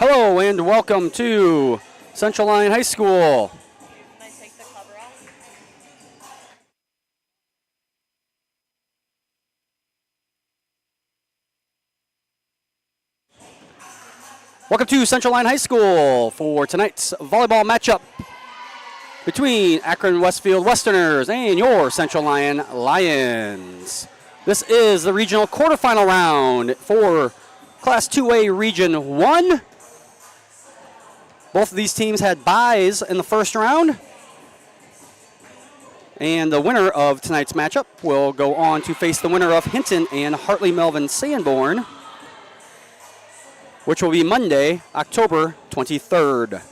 Hello and welcome to Central Lyon High School. Can I take the cover off? Welcome to Central Lyon High School for tonight's volleyball matchup between Akron-Westfield Westerners and your Central Lyon Lions. This is the regional quarterfinal round for Class 2A Region 1. Both of these teams had byes in the first round. And the winner of tonight's matchup will go on to face the winner of Hinton and Hartley Melvin Sanborn, which will be Monday, October 23rd.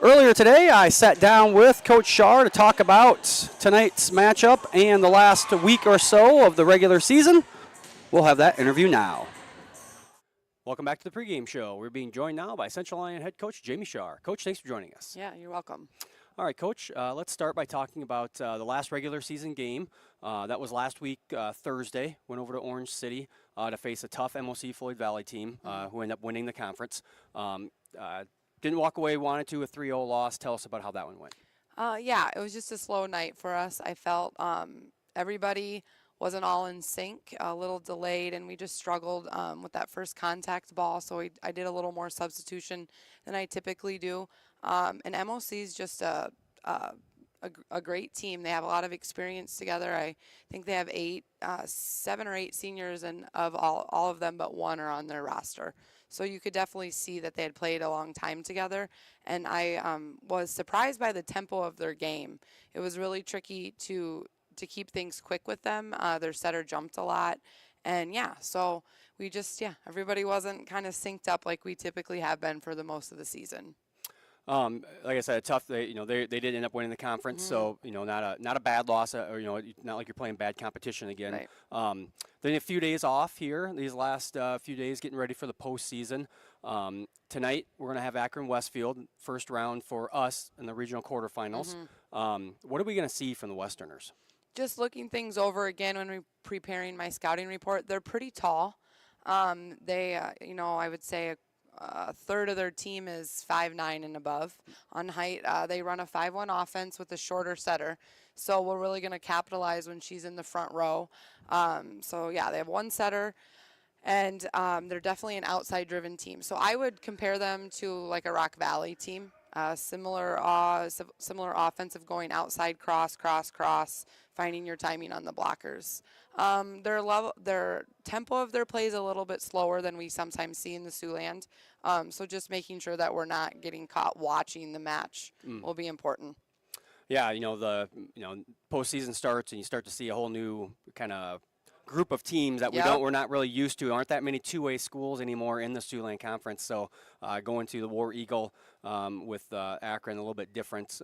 Earlier today, I sat down with Coach Shar to talk about tonight's matchup and the last week or so of the regular season. We'll have that interview now. Welcome back to the pregame show. We're being joined now by Central Lyon head coach Jamie Shar. Coach, thanks for joining us. Yeah, you're welcome. All right, Coach, let's start by talking about the last regular season game. That was last week, Thursday. Went over to Orange City to face a tough MOC Floyd Valley team who ended up winning the conference. Didn't walk away, wanted to, a 3-0 loss. Tell us about how that one went. Yeah, it was just a slow night for us. I felt everybody wasn't all in sync, a little delayed, and we just struggled with that first contact ball. So I did a little more substitution than I typically do. And MOC is just a great team. They have a lot of experience together. I think they have 7 or 8 seniors, and of all of them but one are on their roster. So you could definitely see that they had played a long time together. And I was surprised by the tempo of their game. It was really tricky to keep things quick with them. Their setter jumped a lot. And, so we just, everybody wasn't kind of synced up like we typically have been for the most of the season. Like I said, tough. They did end up winning the conference, so not a bad loss, or not like you're playing bad competition again. Right. Then a few days off here. These last few days, getting ready for the postseason. Tonight we're going to have Akron-Westfield, first round for us in the regional quarterfinals. What are we going to see from the Westerners? Just looking things over again when we're preparing my scouting report. They're pretty tall. They, I would say a third of their team is 5'9" and above on height. They run a 5-1 offense with a shorter setter. So we're really going to capitalize when she's in the front row. They have one setter, and they're definitely an outside-driven team. So I would compare them to like a Rock Valley team. Similar offensive, going outside, cross, finding your timing on the blockers. Their tempo of their play is a little bit slower than we sometimes see in the Siouxland. So just making sure that we're not getting caught watching the match will be important. Yeah, the postseason starts and you start to see a whole new kind of group of teams that we're not really used to. Aren't that many two-way schools anymore in the Siouxland Conference. So going to the War Eagle with Akron, a little bit different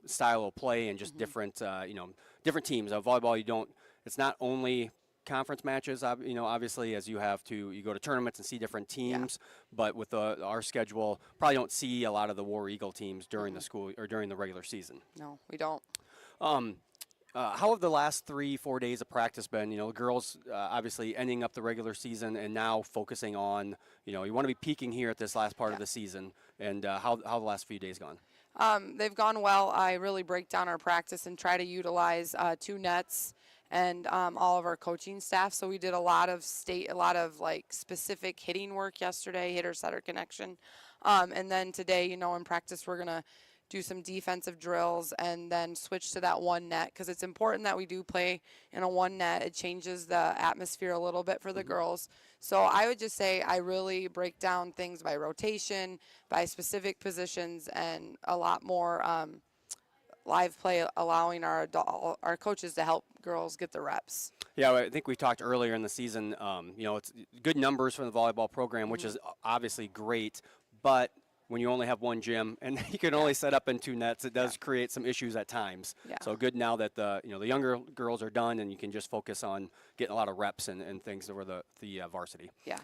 style of play and just different different teams. Volleyball, it's not only conference matches, obviously, as you go to tournaments and see different teams, but with our schedule, probably don't see a lot of the War Eagle teams during the school or during the regular season. No, we don't. How have the last 3-4 days of practice been? The girls obviously ending up the regular season and now focusing on, you want to be peaking here at this last part of the season. And how the last few days gone? They've gone well. I really break down our practice and try to utilize 2 nets and all of our coaching staff. So we did a lot of specific hitting work yesterday, hitter-setter connection. And then today, in practice, we're going to do some defensive drills and then switch to that one net, because it's important that we do play in a one net. It changes the atmosphere a little bit for the girls. So I would just say I really break down things by rotation, by specific positions, and a lot more live play, allowing our coaches to help girls get the reps. Yeah, I think we talked earlier in the season, it's good numbers from the volleyball program, which is obviously great, but when you only have one gym and you can only set up in 2 nets, it does create some issues at times. Yeah. So good now that the younger girls are done and you can just focus on getting a lot of reps and things over the varsity. Yeah.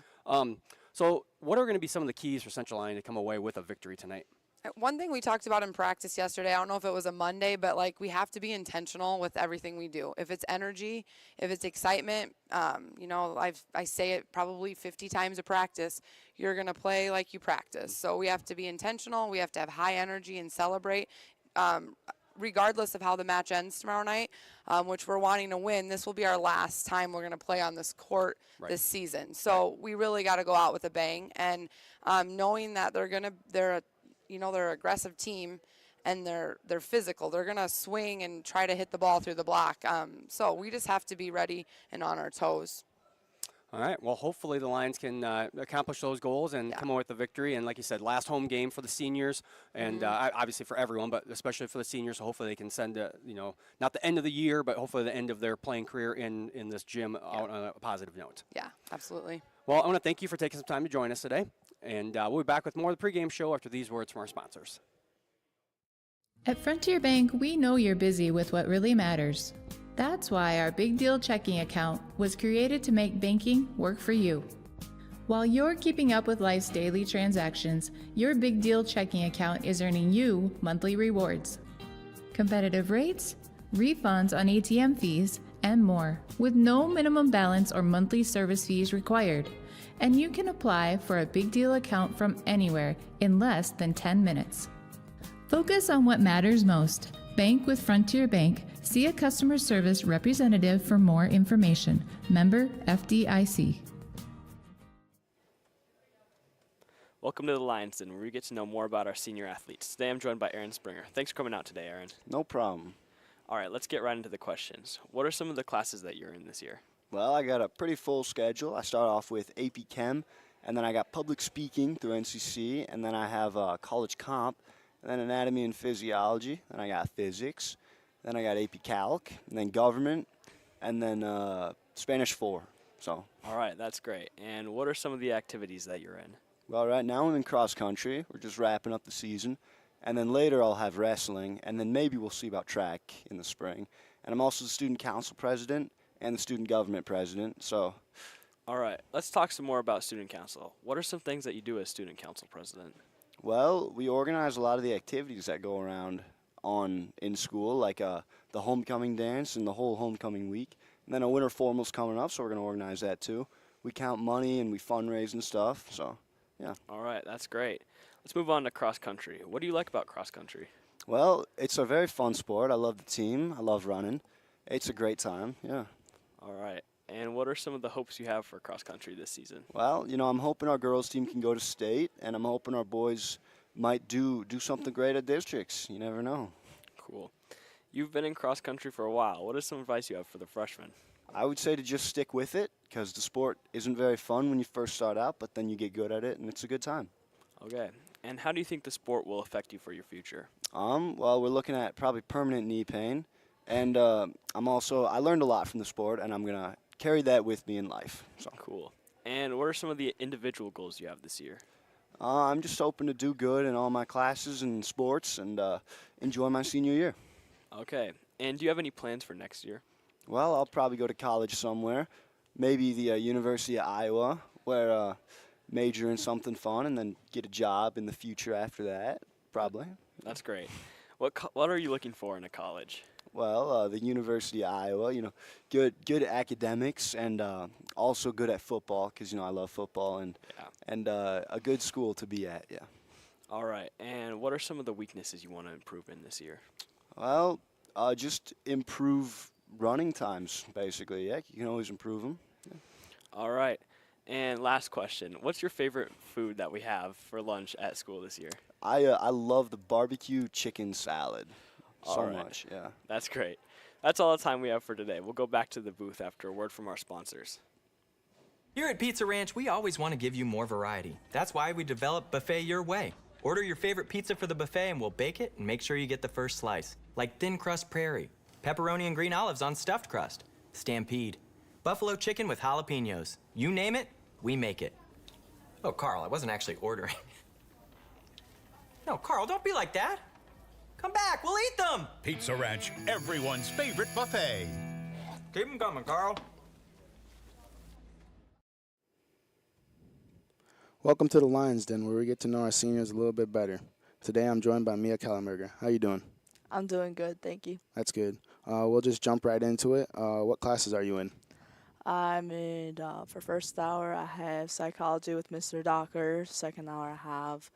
So what are going to be some of the keys for Central Lyon to come away with a victory tonight? One thing we talked about in practice yesterday, I don't know if it was a Monday, but like we have to be intentional with everything we do. If it's energy, if it's excitement, you know, I say it probably 50 times a practice, you're going to play like you practice. So we have to be intentional. We have to have high energy and celebrate. Regardless of how the match ends tomorrow night, which we're wanting to win, this will be our last time we're going to play on this court this season. So we really got to go out with a bang, and knowing that they're an aggressive team, and they're physical. They're going to swing and try to hit the ball through the block. So we just have to be ready and on our toes. All right. Well, hopefully the Lions can accomplish those goals and come away with the victory. And like you said, last home game for the seniors, and obviously for everyone, but especially for the seniors. So hopefully they can send not the end of the year, but hopefully the end of their playing career in this gym out on a positive note. Yeah, absolutely. Well, I want to thank you for taking some time to join us today, and we'll be back with more of the pregame show after these words from our sponsors. At Frontier Bank, we know you're busy with what really matters. That's why our Big Deal checking account was created to make banking work for you. While you're keeping up with life's daily transactions, your Big Deal checking account is earning you monthly rewards. Competitive rates, refunds on ATM fees, and more, with no minimum balance or monthly service fees required. And you can apply for a Big Deal account from anywhere in less than 10 minutes. Focus on what matters most. Bank with Frontier Bank. See a customer service representative for more information. Member FDIC. Welcome to the Lions Den, where we get to know more about our senior athletes. Today I'm joined by Aaron Springer. Thanks for coming out today, Aaron. No problem. All right, let's get right into the questions. What are some of the classes that you're in this year? Well, I got a pretty full schedule. I start off with AP Chem, and then I got public speaking through NCC, and then I have college comp, and then anatomy and physiology, then I got physics, then I got AP Calc, and then government, and then Spanish 4. So. All right, that's great. And what are some of the activities that you're in? Well, right now I'm in cross country. We're just wrapping up the season. And then later I'll have wrestling, and then maybe we'll see about track in the spring. And I'm also the student council president and the student government president, so. All right, let's talk some more about student council. What are some things that you do as student council president? Well, we organize a lot of the activities that go around in school, like the homecoming dance and the whole homecoming week. And then a winter formal's coming up, so we're going to organize that too. We count money and we fundraise and stuff, so yeah. All right, that's great. Let's move on to cross country. What do you like about cross country? Well, it's a very fun sport. I love the team. I love running. It's a great time, yeah. All right. And what are some of the hopes you have for cross country this season? Well, I'm hoping our girls team can go to state, and I'm hoping our boys might do something great at districts. You never know. Cool. You've been in cross country for a while. What is some advice you have for the freshmen? I would say to just stick with it, because the sport isn't very fun when you first start out, but then you get good at it, and it's a good time. Okay. And how do you think the sport will affect you for your future? Well, we're looking at probably permanent knee pain, and I learned a lot from the sport, and I'm gonna carry that with me in life. So. Cool. And what are some of the individual goals you have this year? I'm just hoping to do good in all my classes and sports and enjoy my senior year. Okay. And do you have any plans for next year? Well, I'll probably go to college somewhere, maybe the University of Iowa, where major in something fun and then get a job in the future after that, probably. That's great. What are you looking for in a college? Well, the University of Iowa, good academics and also good at football because, I love football and a good school to be at, yeah. All right. And what are some of the weaknesses you want to improve in this year? Well, just improve running times, basically. Yeah, you can always improve them. Yeah. All right. And last question. What's your favorite food that we have for lunch at school this year? I love the barbecue chicken salad so right. much, yeah. That's great. That's all the time we have for today. We'll go back to the booth after a word from our sponsors. Here at Pizza Ranch, we always want to give you more variety. That's why we developed Buffet Your Way. Order your favorite pizza for the buffet and we'll bake it and make sure you get the first slice. Like thin crust prairie, pepperoni and green olives on stuffed crust, stampede, buffalo chicken with jalapenos. You name it, we make it. Oh, Carl, I wasn't actually ordering. No, Carl, don't be like that. Come back, we'll eat them. Pizza Ranch, everyone's favorite buffet. Keep them coming, Carl. Welcome to the Lions Den, where we get to know our seniors a little bit better. Today I'm joined by Mia Kellenberger. How you doing? I'm doing good, thank you. That's good. We'll just jump right into it. What classes are you in? I'm in, for first hour, I have psychology with Mr. Docker. Second hour, I have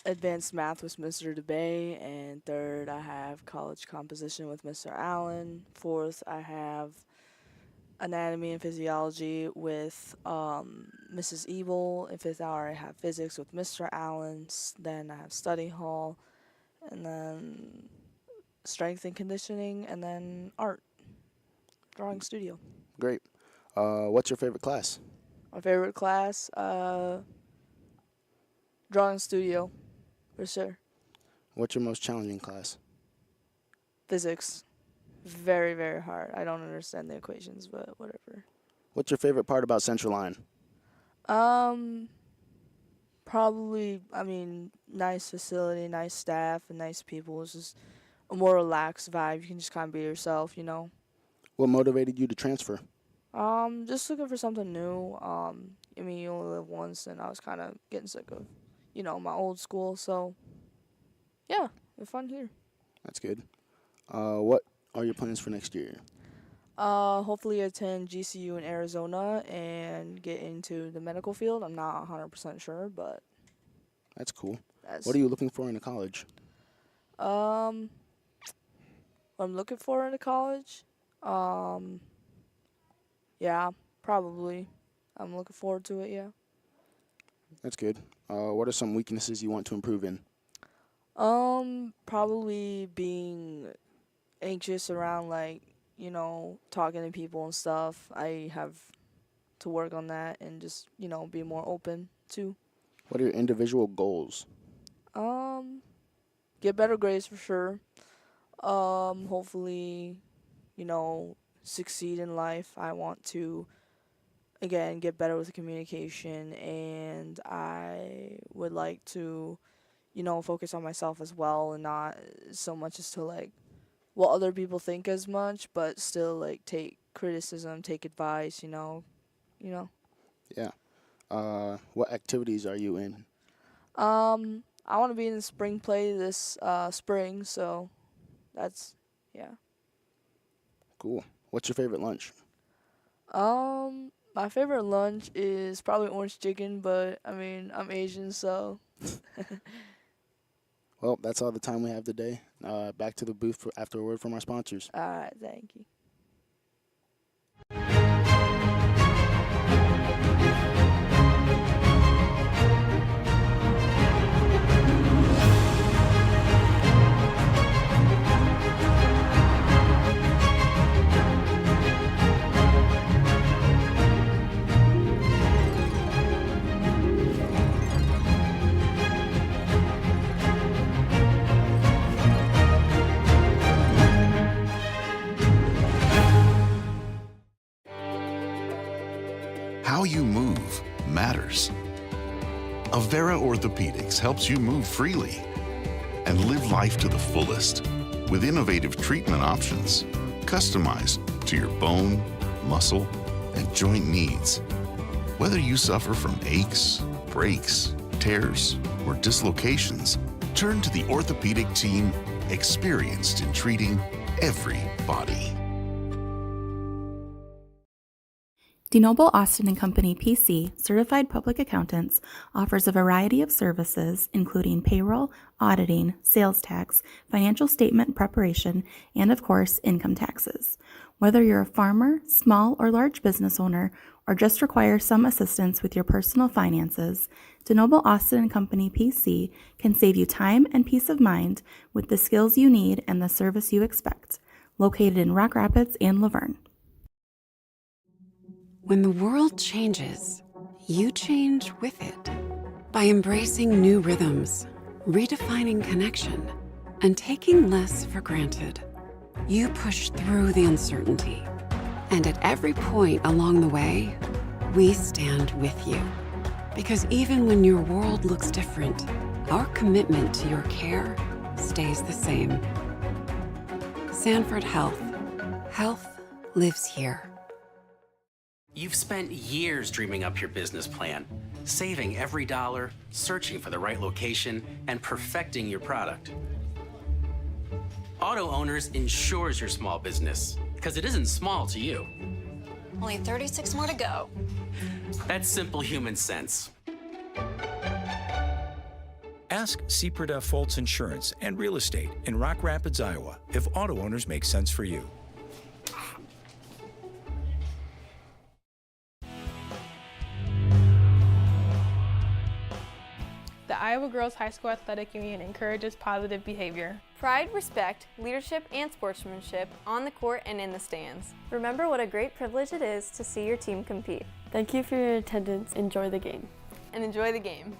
advanced math with Mr. DeBay. And third, I have college composition with Mr. Allen. Fourth, I have anatomy and physiology with Mrs. Ebel. In fifth hour, I have physics with Mr. Allen. Then I have study hall. And then strength and conditioning. And then art. Drawing studio. Great. What's your favorite class? My favorite class, drawing studio, for sure. What's your most challenging class? Physics, very, very hard. I don't understand the equations, but whatever. What's your favorite part about Central Lyon? Probably, nice facility, nice staff, and nice people. It's just a more relaxed vibe. You can just kind of be yourself, you know. What motivated you to transfer? Just looking for something new. You only live once, and I was kind of getting sick of, my old school. So, yeah, it's fun here. That's good. What are your plans for next year? Hopefully attend GCU in Arizona and get into the medical field. I'm not 100% sure, but That's cool. What are you looking for in a college? What I'm looking for in a college? Yeah, probably. I'm looking forward to it, yeah. That's good. What are some weaknesses you want to improve in? Probably being anxious around, talking to people and stuff. I have to work on that and just, be more open, too. What are your individual goals? Get better grades for sure. Hopefully, succeed in life. I want to, again, get better with communication, and I would like to, focus on myself as well and not so much as to, what other people think as much, but still, take criticism, take advice, Yeah. What activities are you in? I want to be in the spring play this spring, so that's, yeah. Cool. What's your favorite lunch? My favorite lunch is probably orange chicken, but I'm Asian, so. Well, that's all the time we have today. Back to the booth after a word from our sponsors. All right, thank you. How you move matters. Avera Orthopedics helps you move freely and live life to the fullest with innovative treatment options customized to your bone, muscle, and joint needs. Whether you suffer from aches, breaks, tears, or dislocations, turn to the orthopedic team experienced in treating every body. DeNoble Austin & Company PC, Certified Public Accountants, offers a variety of services including payroll, auditing, sales tax, financial statement preparation, and of course, income taxes. Whether you're a farmer, small or large business owner, or just require some assistance with your personal finances, DeNoble Austin & Company PC can save you time and peace of mind with the skills you need and the service you expect. Located in Rock Rapids and Laverne. When the world changes, you change with it. By embracing new rhythms, redefining connection, and taking less for granted, you push through the uncertainty. And at every point along the way, we stand with you. Because even when your world looks different, our commitment to your care stays the same. Sanford Health. Health lives here. You've spent years dreaming up your business plan. saving every dollar, searching for the right location, and perfecting your product. Auto Owners insures your small business, because it isn't small to you. Only 36 more to go. That's simple human sense. Ask Seaperda Foltz Insurance and Real Estate in Rock Rapids, Iowa, if Auto Owners make sense for you. The Iowa Girls High School Athletic Union encourages positive behavior. Pride, respect, leadership, and sportsmanship on the court and in the stands. Remember what a great privilege it is to see your team compete. Thank you for your attendance. Enjoy the game. And enjoy the game.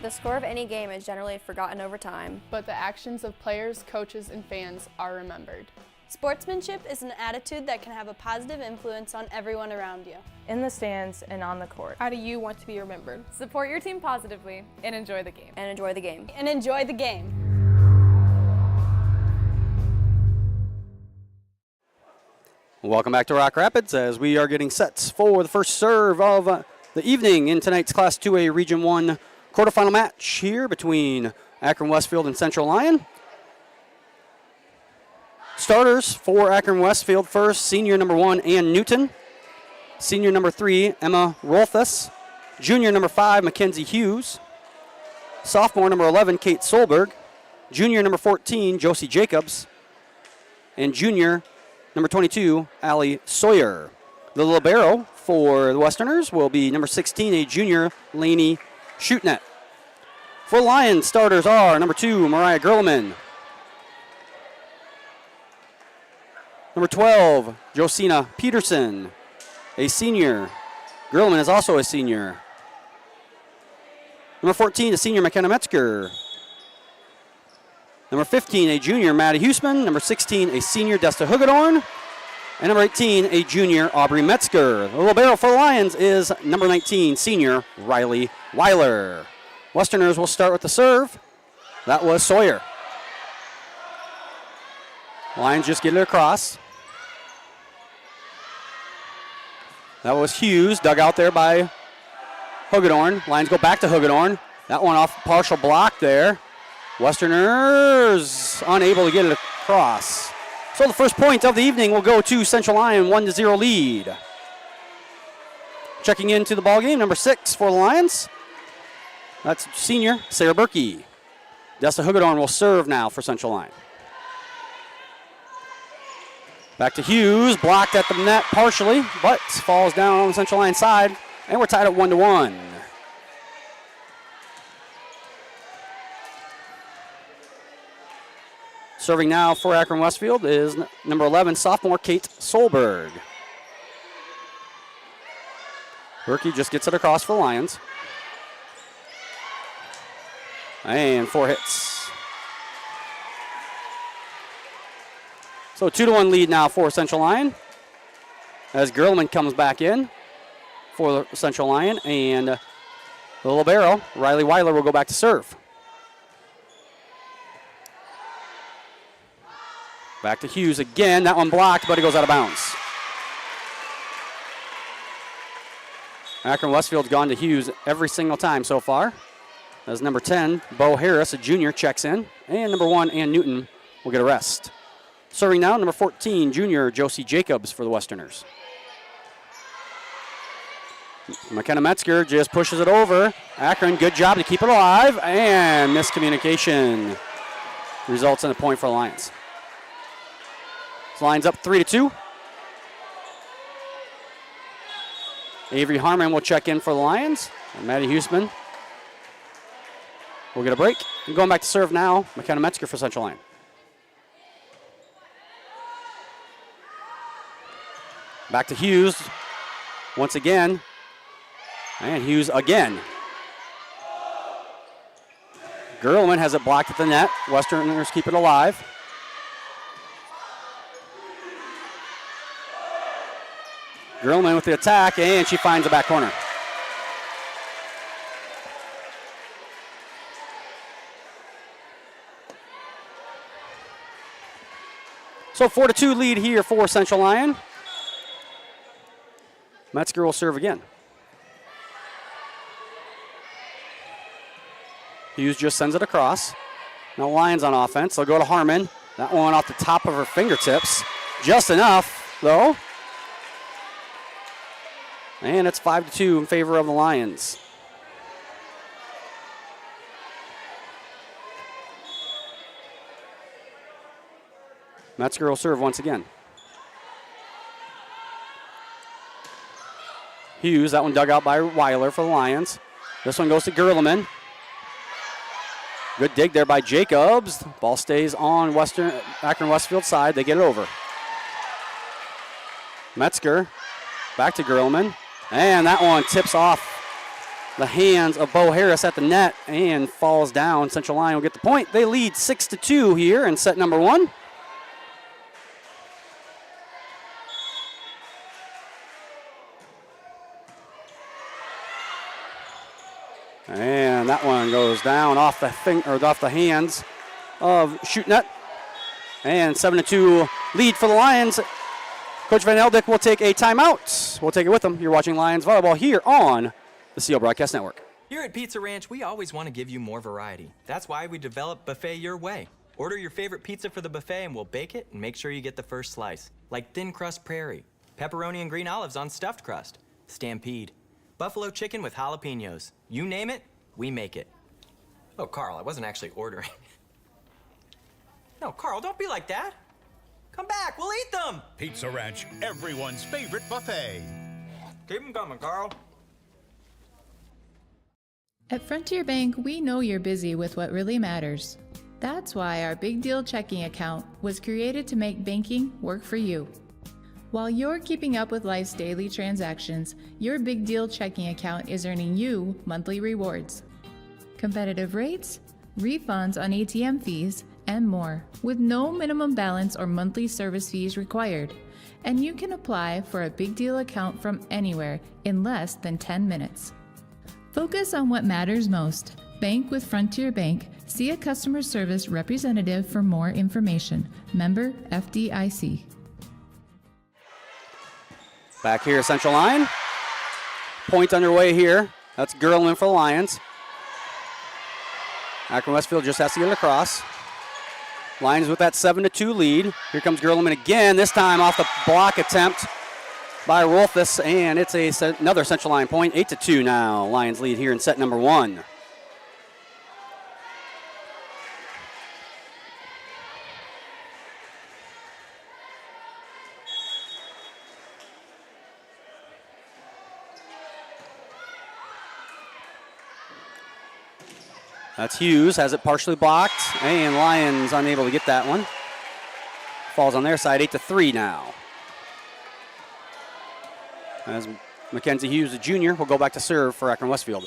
The score of any game is generally forgotten over time, but the actions of players, coaches, and fans are remembered. Sportsmanship is an attitude that can have a positive influence on everyone around you. in the stands and on the court. How do you want to be remembered? Support your team positively and enjoy the game. And enjoy the game. And enjoy the game. Welcome back to Rock Rapids as we are getting sets for the first serve of the evening in tonight's Class 2A Region 1 quarterfinal match here between Akron-Westfield and Central Lyon. Starters for Akron-Westfield first, senior number 1, Ann Newton. Senior number 3, Emma Rolfus. Junior number 5, Mackenzie Hughes. Sophomore number 11, Kate Solberg. Junior number 14, Josie Jacobs. And junior number 22, Allie Sawyer. The libero for the Westerners will be number 16, a junior, Lainey Shootnet. For Lions, starters are number 2, Mariah Gerlman. Number 12, Josina Peterson, a senior. Gerlman is also a senior. Number 14, a senior, McKenna Metzger. Number 15, a junior, Maddie Huesman. Number 16, a senior, Desta Hugedorn. And number 18, a junior, Aubrey Metzger. The libero for the Lions is number 19, senior, Riley Weiler. Westerners will start with the serve. That was Sawyer. Lions just get it across. That was Hughes, dug out there by Hugedorn. Lions go back to Hugedorn. That one off partial block there. Westerners unable to get it across. So the first point of the evening will go to Central Lyon, 1-0 lead. Checking into the ballgame, number 6 for the Lions. That's senior Sarah Berkey. Desta Hugedorn will serve now for Central Lyon. Back to Hughes, blocked at the net partially, but falls down on the Central Lyon side, and we're tied at 1-1. Serving now for Akron-Westfield is number 11, sophomore Kate Solberg. Berkey just gets it across for the Lions. And 4 hits. So 2-1 lead now for Central Lyon. As Gerlman comes back in for Central Lyon, and the libero, Riley Weiler, will go back to serve. Back to Hughes again. That one blocked, but it goes out of bounds. Akron-Westfield's gone to Hughes every single time so far. As number 10, Bo Harris, a junior, checks in. And number 1, Ann Newton, will get a rest. Serving now, number 14, junior, Josie Jacobs for the Westerners. McKenna Metzger just pushes it over. Akron, good job to keep it alive. And miscommunication results in a point for the Lions. Lions up 3-2. Avery Harmon will check in for the Lions. And Maddie Huesman will get a break. And going back to serve now, McKenna Metzger for Central Lyon. Back to Hughes once again. And Hughes again. Gerlman has it blocked at the net. Westerners keep it alive. Gerlman with the attack, and she finds the back corner. So 4-2 lead here for Central Lyon. Metzger will serve again. Hughes just sends it across. Now Lyons on offense. They'll go to Harmon. That one off the top of her fingertips. Just enough, though. And it's 5-2 in favor of the Lions. Metzger will serve once again. Hughes, that one dug out by Weiler for the Lions. This one goes to Gerleman. Good dig there by Jacobs. Ball stays on Akron-Westfield side. They get it over. Metzger back to Gerleman. And that one tips off the hands of Bo Harris at the net and falls down. Central Lyon will get the point. They lead 6-2 here in set number 1. And that one goes down off the hands of Shootnet. And 7-2 lead for the Lions. Coach Van Eldick will take a timeout. We'll take it with him. You're watching Lions Volleyball here on the CL Broadcast Network. Here at Pizza Ranch, we always want to give you more variety. That's why we developed Buffet Your Way. Order your favorite pizza for the buffet and we'll bake it and make sure you get the first slice. Like thin crust prairie, pepperoni and green olives on stuffed crust, stampede, buffalo chicken with jalapenos. You name it, we make it. Oh, Carl, I wasn't actually ordering. No, Carl, don't be like that. Come back, we'll eat them. Pizza Ranch, everyone's favorite buffet. Keep them coming, Carl. At Frontier Bank, we know you're busy with what really matters. That's why our Big Deal checking account was created to make banking work for you. While you're keeping up with life's daily transactions, your Big Deal checking account is earning you monthly rewards. Competitive rates, refunds on ATM fees, and more, with no minimum balance or monthly service fees required. And you can apply for a Big Deal account from anywhere in less than 10 minutes. Focus on what matters most. Bank with Frontier Bank. See a customer service representative for more information. Member FDIC. Back here, Central Lyon. Point underway here. That's Gerlman for the Lions. Akron-Westfield just has to get it across. Lions with that 7-2 lead. Here comes Gerlman again, this time off the block attempt by Rolfus, and it's another Central Lyon point. 8-2 now. Lions lead here in set number 1. That's Hughes, has it partially blocked, and Lions unable to get that one. Falls on their side, 8-3 now. As Mackenzie Hughes, the junior, will go back to serve for Akron-Westfield.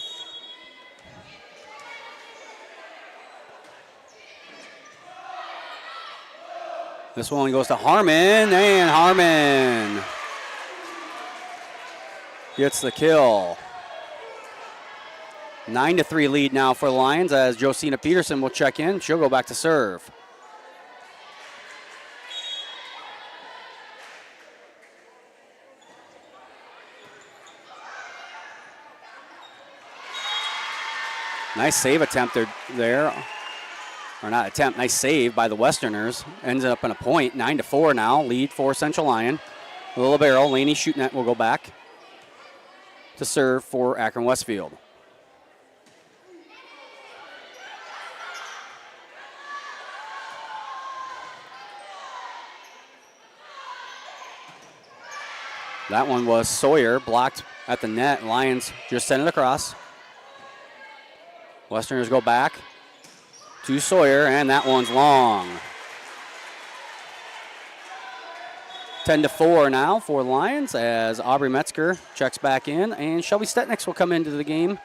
This one goes to Harmon, and Harmon gets the kill. 9-3 lead now for the Lions as Josina Peterson will check in. She'll go back to serve. Nice save attempt there. Or not attempt, nice save by the Westerners. Ends up in a point, 9-4 now. Lead for Central Lyon. A little barrel, Laney Shootnet will go back to serve for Akron-Westfield. That one was Sawyer, blocked at the net. Lions just sent it across. Westerners go back to Sawyer, and that one's long. 10-4 now for the Lions as Aubrey Metzger checks back in, and Shelby Stetniks will come into the game.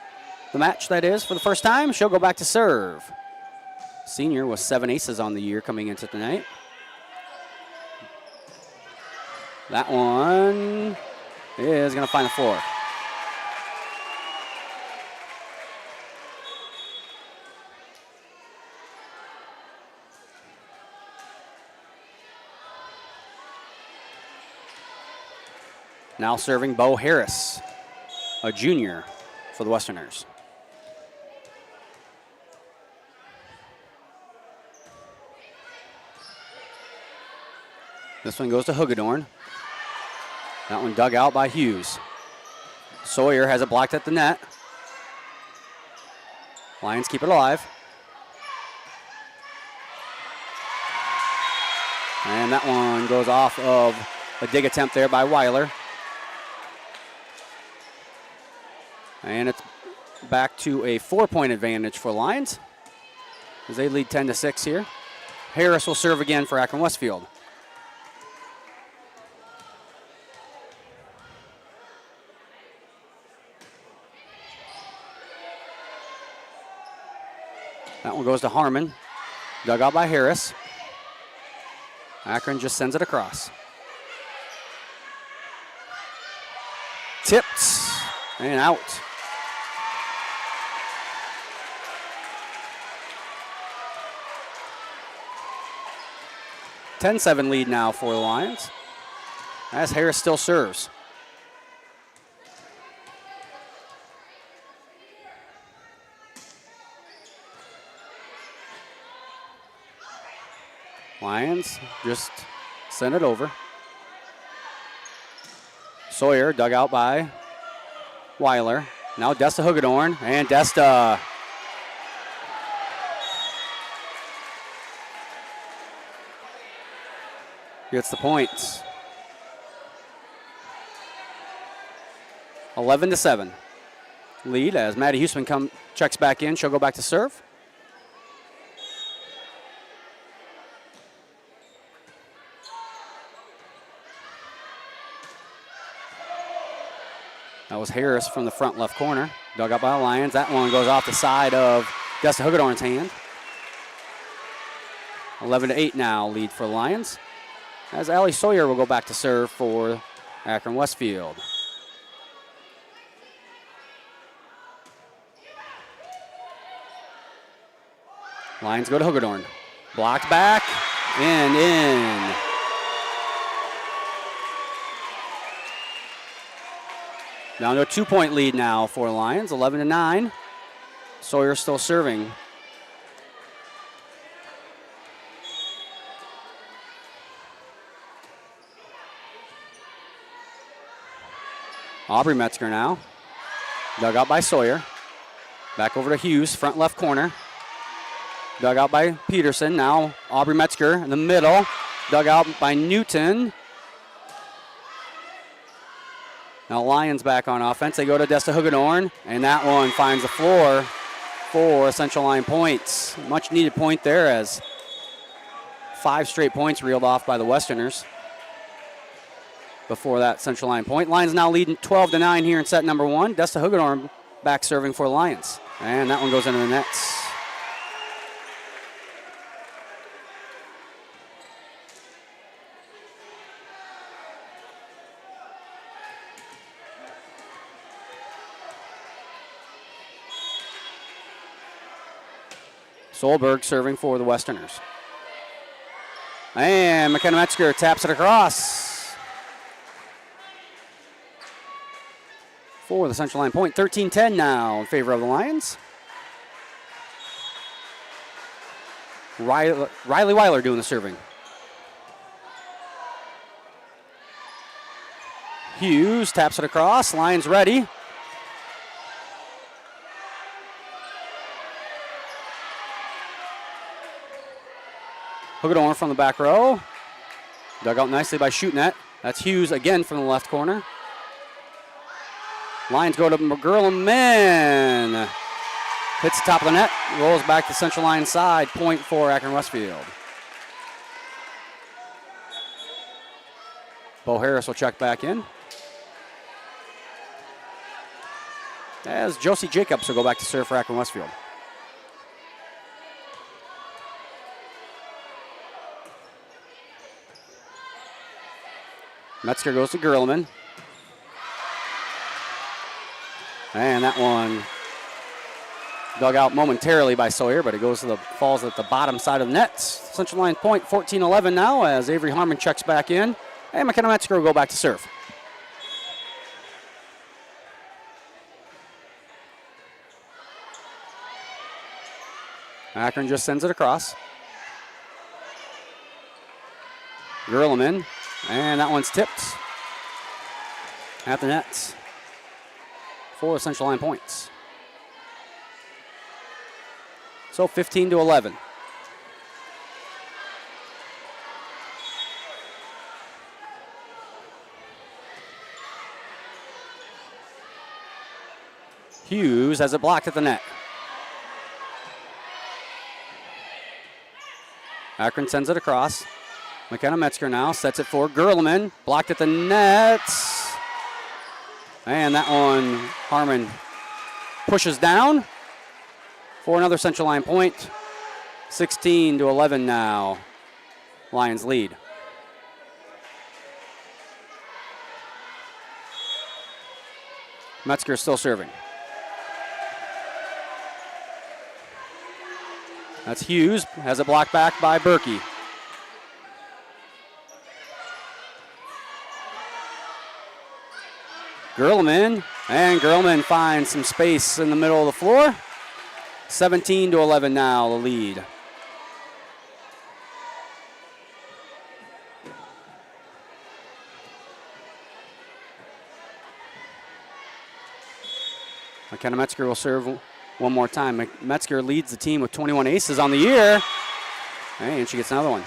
The match, that is, for the first time. She'll go back to serve. Senior with 7 aces on the year coming into tonight. That one is going to find the floor. Now serving Bo Harris, a junior for the Westerners. This one goes to Hugedorn. That one dug out by Hughes. Sawyer has it blocked at the net. Lions keep it alive. And that one goes off of a dig attempt there by Weiler. And it's back to a 4-point advantage for Lions as they lead 10-6 here. Harris will serve again for Akron-Westfield. That one goes to Harmon. Dug out by Harris. Akron just sends it across. Tipped and out. A 10-7 lead now for the Lions as Harris still serves. Lions just send it over. Sawyer dug out by Weiler. Now Desta Hugedorn, and Desta gets the points. 11-7 lead as Maddie Huseman checks back in. She'll go back to serve. That was Harris from the front left corner. Dug up by the Lions. That one goes off the side of Desta Hugedorn's hand. 11-8 now lead for the Lions. As Allie Sawyer will go back to serve for Akron-Westfield. Lions go to Hugedorn. Blocked back and in. Down to a 2-point lead now for the Lions, 11-9. Sawyer still serving. Aubrey Metzger now. Dug out by Sawyer. Back over to Hughes, front left corner. Dug out by Peterson. Now Aubrey Metzger in the middle. Dug out by Newton. Now Lions back on offense. They go to Desta Hugedorn, and that one finds the floor for Central Line points. Much needed point there as 5 straight points reeled off by the Westerners before that Central Line point. Lions now leading 12-9 here in set number 1. Desta Hugedorn back serving for the Lions, and that one goes into the nets. Solberg serving for the Westerners. And McKenna Metzger taps it across for the Central Line point. 13-10 now in favor of the Lions. Riley Weiler doing the serving. Hughes taps it across. Lions ready. Hugedorn from the back row. Dug out nicely by Shootnet. That's Hughes again from the left corner. Lions go to McGurlman. Hits the top of the net. Rolls back to Central Line side. Point for Akron-Westfield. Bo Harris will check back in. As Josie Jacobs will go back to serve for Akron-Westfield. Metzger goes to Gerleman. And that one dug out momentarily by Sawyer, but it falls at the bottom side of the net. Central Line point, 14-11 now as Avery Harmon checks back in. And McKenna Metzger will go back to serve. Akron just sends it across. Gerleman, and that one's tipped at the nets for Central Line points. So 15-11. Hughes has it blocked at the net. Akron sends it across. McKenna Metzger now sets it for Gerleman. Blocked at the net. And that one, Harmon pushes down for another Central Line point. 16-11 now. Lions lead. Metzger still serving. That's Hughes, has it blocked back by Berkey. Gerleman, and Gerleman finds some space in the middle of the floor. 17-11 now, the lead. McKenna Metzger will serve one more time. Metzger leads the team with 21 aces on the year. And she gets another one.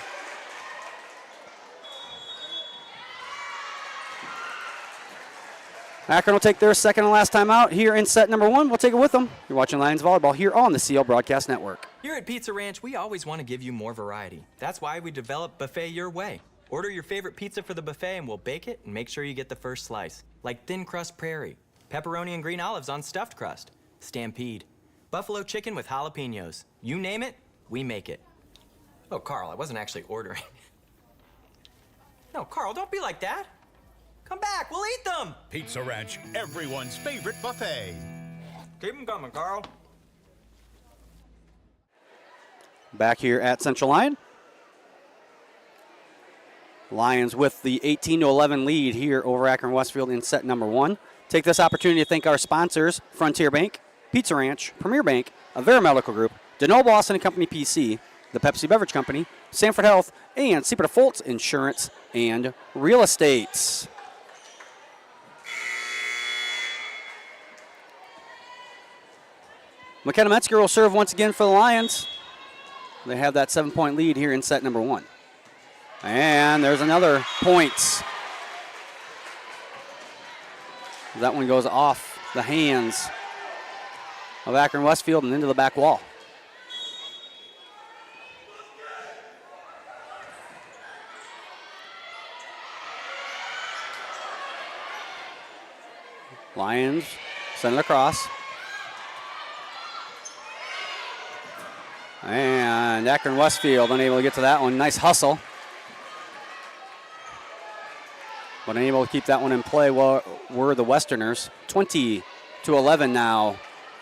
Akron will take their second and last time out here in set number one. We'll take it with them. You're watching Lions Volleyball here on the CL Broadcast Network. Here at Pizza Ranch, we always want to give you more variety. That's why we developed Buffet Your Way. Order your favorite pizza for the buffet and we'll bake it and make sure you get the first slice. Like thin crust prairie, pepperoni and green olives on stuffed crust, stampede, buffalo chicken with jalapenos. You name it, we make it. Oh, Carl, I wasn't actually ordering. No, Carl, don't be like that. Come back, we'll eat them. Pizza Ranch, everyone's favorite buffet. Keep them coming, Carl. Back here at Central Line. Lions with the 18-11 lead here over Akron-Westfield in set number one. Take this opportunity to thank our sponsors, Frontier Bank, Pizza Ranch, Premier Bank, Avera Medical Group, DeNoble Austin & Company PC, the Pepsi Beverage Company, Sanford Health, and Seaport Foltz Insurance and Real Estate. McKenna Metzger will serve once again for the Lions. They have that 7-point lead here in set number one. And there's another point. That one goes off the hands of Akron-Westfield and into the back wall. Lions send it across. And Akron-Westfield unable to get to that one. Nice hustle. But unable to keep that one in play were the Westerners. 20-11 now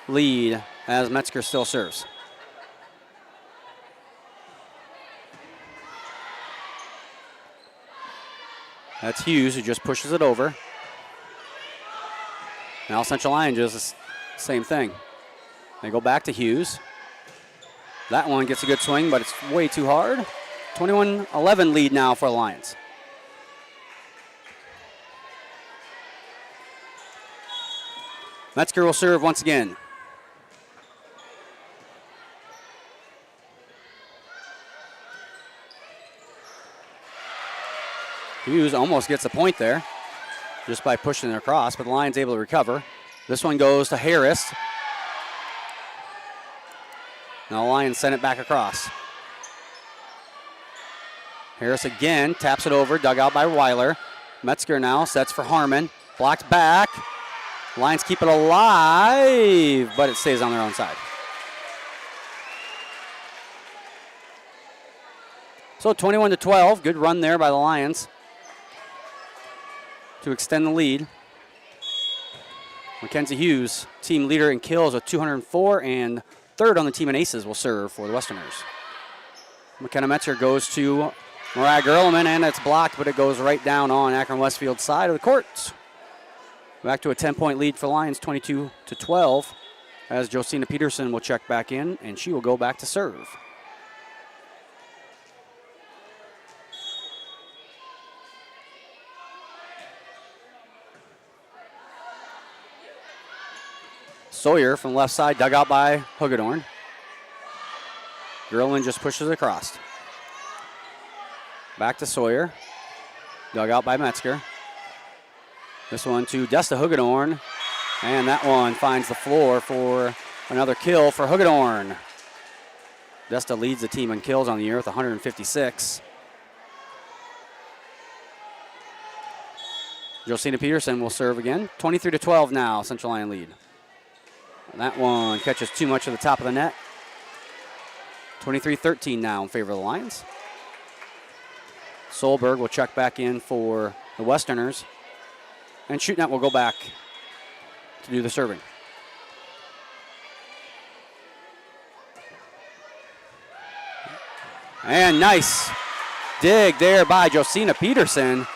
lead as Metzger still serves. That's Hughes who just pushes it over. Now Central Line does the same thing. They go back to Hughes. That one gets a good swing, but it's way too hard. 21-11 lead now for the Lions. Metzger will serve once again. Hughes almost gets a point there just by pushing it across, but the Lions able to recover. This one goes to Harris. Now the Lions send it back across. Harris again taps it over, dug out by Weiler. Metzger now sets for Harmon. Blocked back. Lions keep it alive, but it stays on their own side. So 21-12, good run there by the Lions to extend the lead. Mackenzie Hughes, team leader in kills with 204, and third on the team in aces, will serve for the Westerners. McKenna Metzger goes to Mariah Gerleman, and it's blocked, but it goes right down on Akron-Westfield's side of the court. Back to a 10-point lead for Lions, 22-12, as Josina Peterson will check back in, and she will go back to serve. Sawyer from the left side, dug out by Hagedorn. Gerlin just pushes across. Back to Sawyer. Dug out by Metzger. This one to Desta Hagedorn. And that one finds the floor for another kill for Hagedorn. Desta leads the team in kills on the year with 156. Josina Peterson will serve again. 23-12 now, Central Lyon lead. And that one catches too much of the top of the net. 23-13 now in favor of the Lions. Solberg will check back in for the Westerners. And Shootnet will go back to do the serving. And nice dig there by Josina Peterson.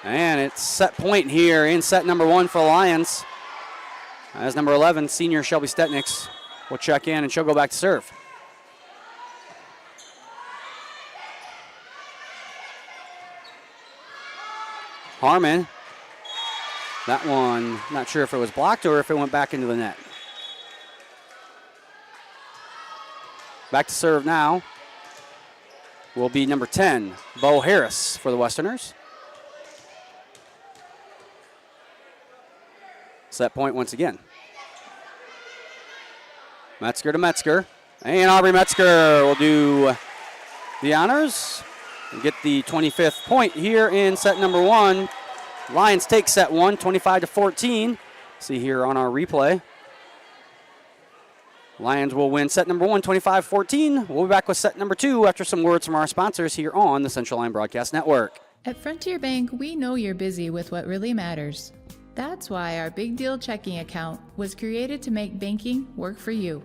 And it's set point here in set number 1 for the Lions. As number 11, senior Shelby Stetniks will check in, and she'll go back to serve. Harmon. That one, not sure if it was blocked or if it went back into the net. Back to serve now will be number 10, Bo Harris for the Westerners. Set point once again. Metzger to Metzger. And Aubrey Metzger will do the honors and get the 25th point here in set number 1. Lions take set 1, 25-14. See here on our replay. Lions will win set number 1, 25-14. We'll be back with set number 2 after some words from our sponsors here on the Central Lyon Broadcast Network. At Frontier Bank, we know you're busy with what really matters. That's why our Big Deal checking account was created to make banking work for you.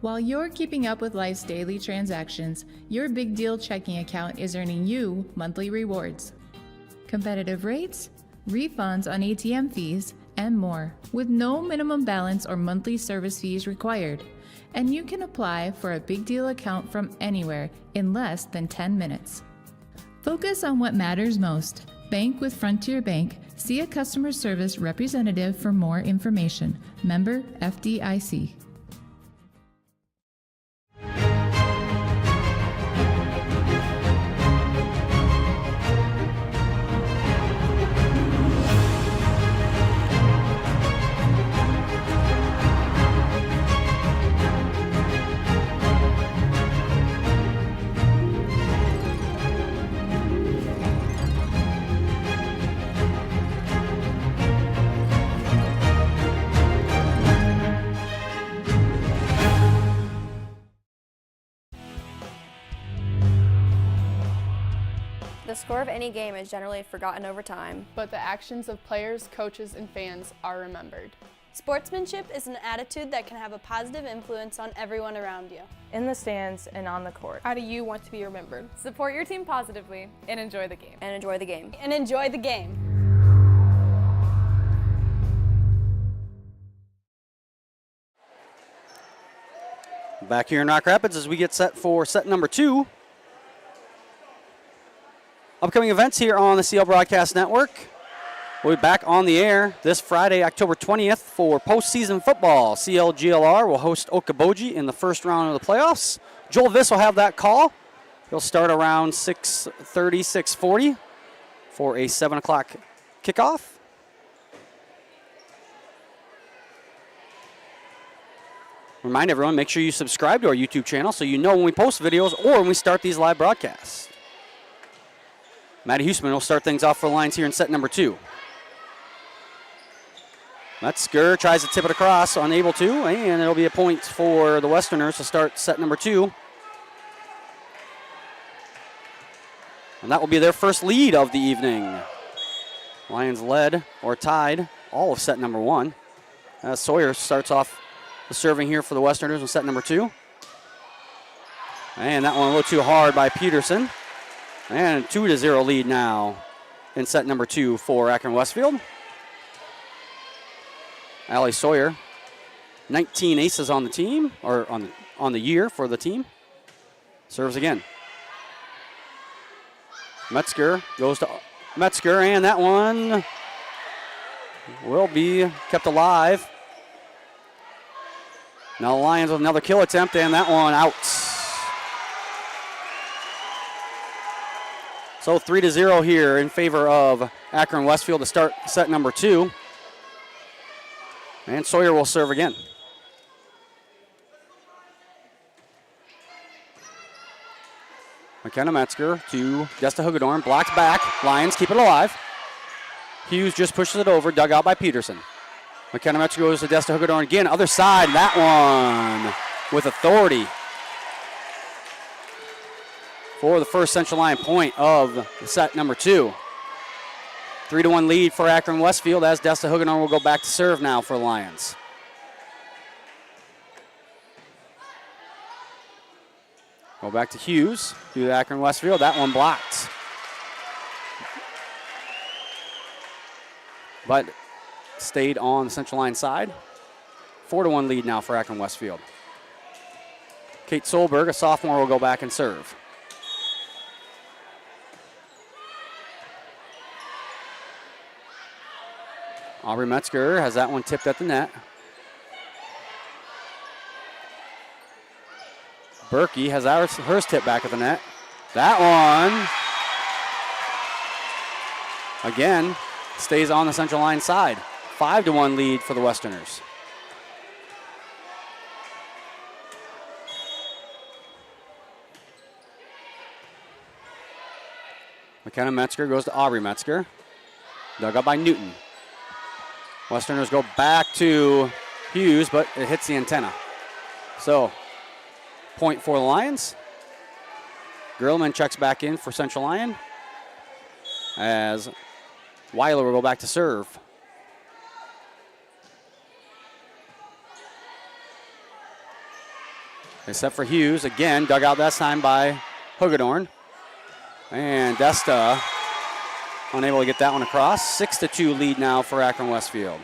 While you're keeping up with life's daily transactions, your Big Deal checking account is earning you monthly rewards. Competitive rates, refunds on ATM fees, and more, with no minimum balance or monthly service fees required. And you can apply for a Big Deal account from anywhere in less than 10 minutes. Focus on what matters most. Bank with Frontier Bank. See a customer service representative for more information. Member FDIC. The score of any game is generally forgotten over time, but the actions of players, coaches, and fans are remembered. Sportsmanship is an attitude that can have a positive influence on everyone around you. In the stands and on the court. How do you want to be remembered? Support your team positively and enjoy the game. And enjoy the game. And enjoy the game. Back here in Rock Rapids as we get set for set number 2. Upcoming events here on the CL Broadcast Network. We'll be back on the air this Friday, October 20th for postseason football. CLGLR will host Okoboji in the first round of the playoffs. Joel Viss will have that call. He'll start around 6:30, 6:40 for a 7 o'clock kickoff. Remind everyone, make sure you subscribe to our YouTube channel so you know when we post videos or when we start these live broadcasts. Maddie Huseman will start things off for the Lions here in set number 2. Metzger tries to tip it across, unable to, and it'll be a point for the Westerners to start set number 2. And that will be their first lead of the evening. Lions led or tied all of set number 1. As Sawyer starts off the serving here for the Westerners in set number 2. And that one a little too hard by Peterson. And 2-0 lead now in set number 2 for Akron-Westfield. Allie Sawyer, 19 aces on the team, or on the year for the team. Serves again. Metzger goes to Metzger, and that one will be kept alive. Now the Lions with another kill attempt, and that one out. So 3-0 here in favor of Akron-Westfield to start set number 2. And Sawyer will serve again. McKenna Metzger to Desta Hugedorn, blocked back. Lions keep it alive. Hughes just pushes it over, dug out by Peterson. McKenna Metzger goes to Desta Hugedorn again, other side, that one with authority for the first Central Lyon point of set number 2. 3-1 lead for Akron-Westfield as Desta Hugedorn will go back to serve now for Lions. Go back to Hughes, to Akron-Westfield. That one blocked. But stayed on the Central Lyon side. 4-1 lead now for Akron-Westfield. Kate Solberg, a sophomore, will go back and serve. Aubrey Metzger has that one tipped at the net. Berkey has hers tipped back at the net. That one, again, stays on the Central Lyon side. 5-1 lead for the Westerners. McKenna Metzger goes to Aubrey Metzger. Dug up by Newton. Westerners go back to Hughes, but it hits the antenna. So, point for the Lions. Gerlman checks back in for Central Lyon as Weiler will go back to serve. They set for Hughes, again, dug out that time by Hugedorn. And Desta unable to get that one across. 6-2 lead now for Akron-Westfield.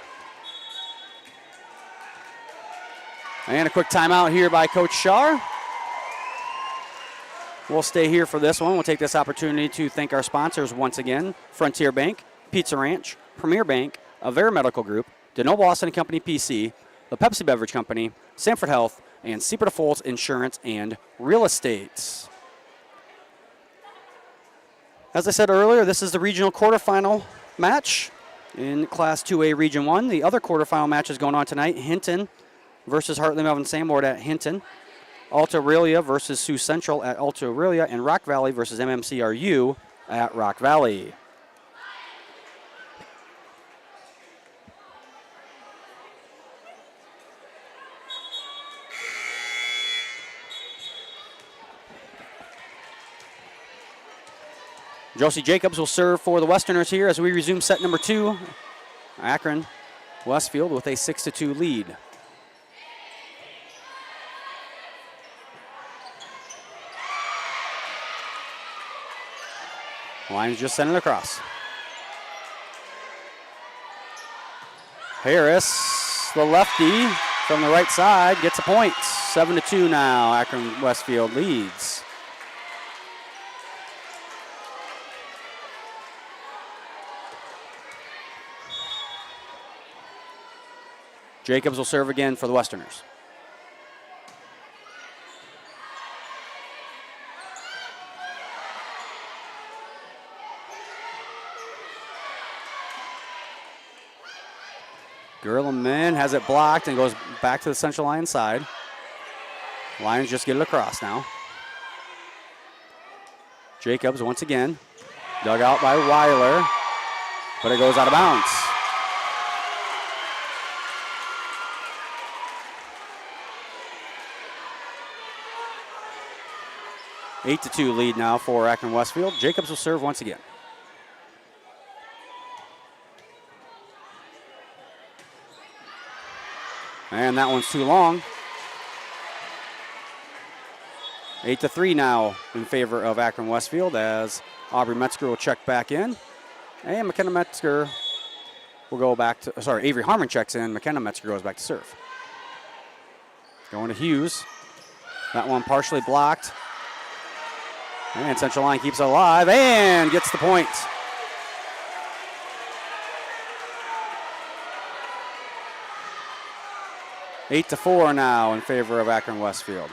And a quick timeout here by Coach Shar. We'll stay here for this one. We'll take this opportunity to thank our sponsors once again. Frontier Bank, Pizza Ranch, Premier Bank, Avera Medical Group, DeNoble Austin & Company PC, the Pepsi Beverage Company, Sanford Health, and Seaport Falls Insurance and Real Estate. As I said earlier, this is the regional quarterfinal match in Class 2A Region 1. The other quarterfinal match is going on tonight. Hinton versus Hartley Melvin Sanborn at Hinton. Alta Aurelia versus Sioux Central at Alta Aurelia. And Rock Valley versus MMCRU at Rock Valley. Josie Jacobs will serve for the Westerners here as we resume set number 2. Akron-Westfield with a 6-2 lead. Lions just sent it across. Harris, the lefty from the right side, gets a point. 7-2 now, Akron-Westfield leads. Jacobs will serve again for the Westerners. Gerlman has it blocked and goes back to the Central Lyon side. Lions just get it across now. Jacobs once again. Dug out by Weiler, but it goes out of bounds. Eight to 2 lead now for Akron-Westfield. Jacobs will serve once again. And that one's too long. 8 to 3 now in favor of Akron-Westfield as Aubrey Metzger will check back in. And McKenna Metzger will go back to, Avery Harmon checks in. McKenna Metzger goes back to serve. Going to Hughes. That one partially blocked. And Central Lyon keeps it alive and gets the point. Eight to 4 now in favor of Akron-Westfield.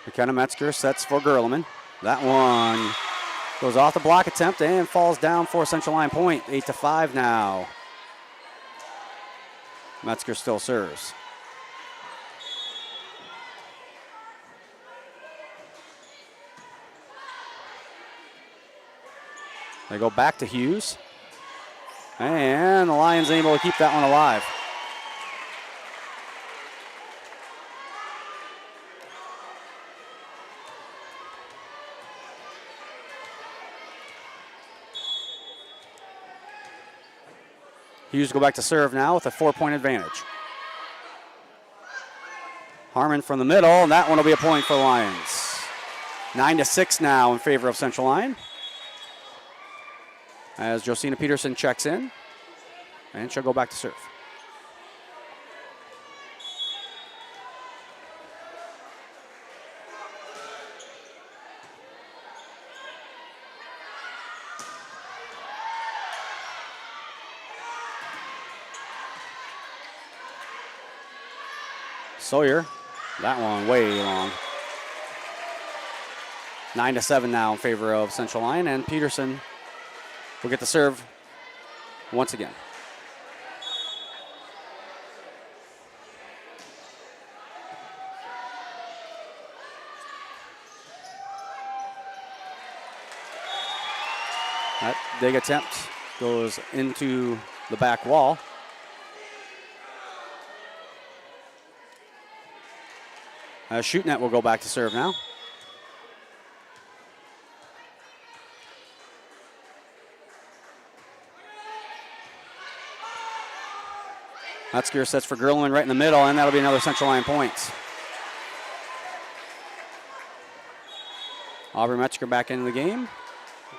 McKenna Metzger sets for Gerleman. That one goes off the block attempt and falls down for Central Lyon point. 8 to 5 now. Metzger still serves. They go back to Hughes. And the Lions able to keep that one alive. Hughes go back to serve now with a 4-point advantage. Harmon from the middle, and that one will be a point for the Lions. 9 to 6 now in favor of Central Lyon. As Josina Peterson checks in, and she'll go back to serve. Sawyer, that one way long. 9 to 7 now in favor of Central Lyon, and Peterson will get the serve once again. That dig attempt goes into the back wall. Shootnet will go back to serve now. Metzger sets for Gerleman right in the middle, and that'll be another Central Lyon point. Aubrey Metzger back into the game,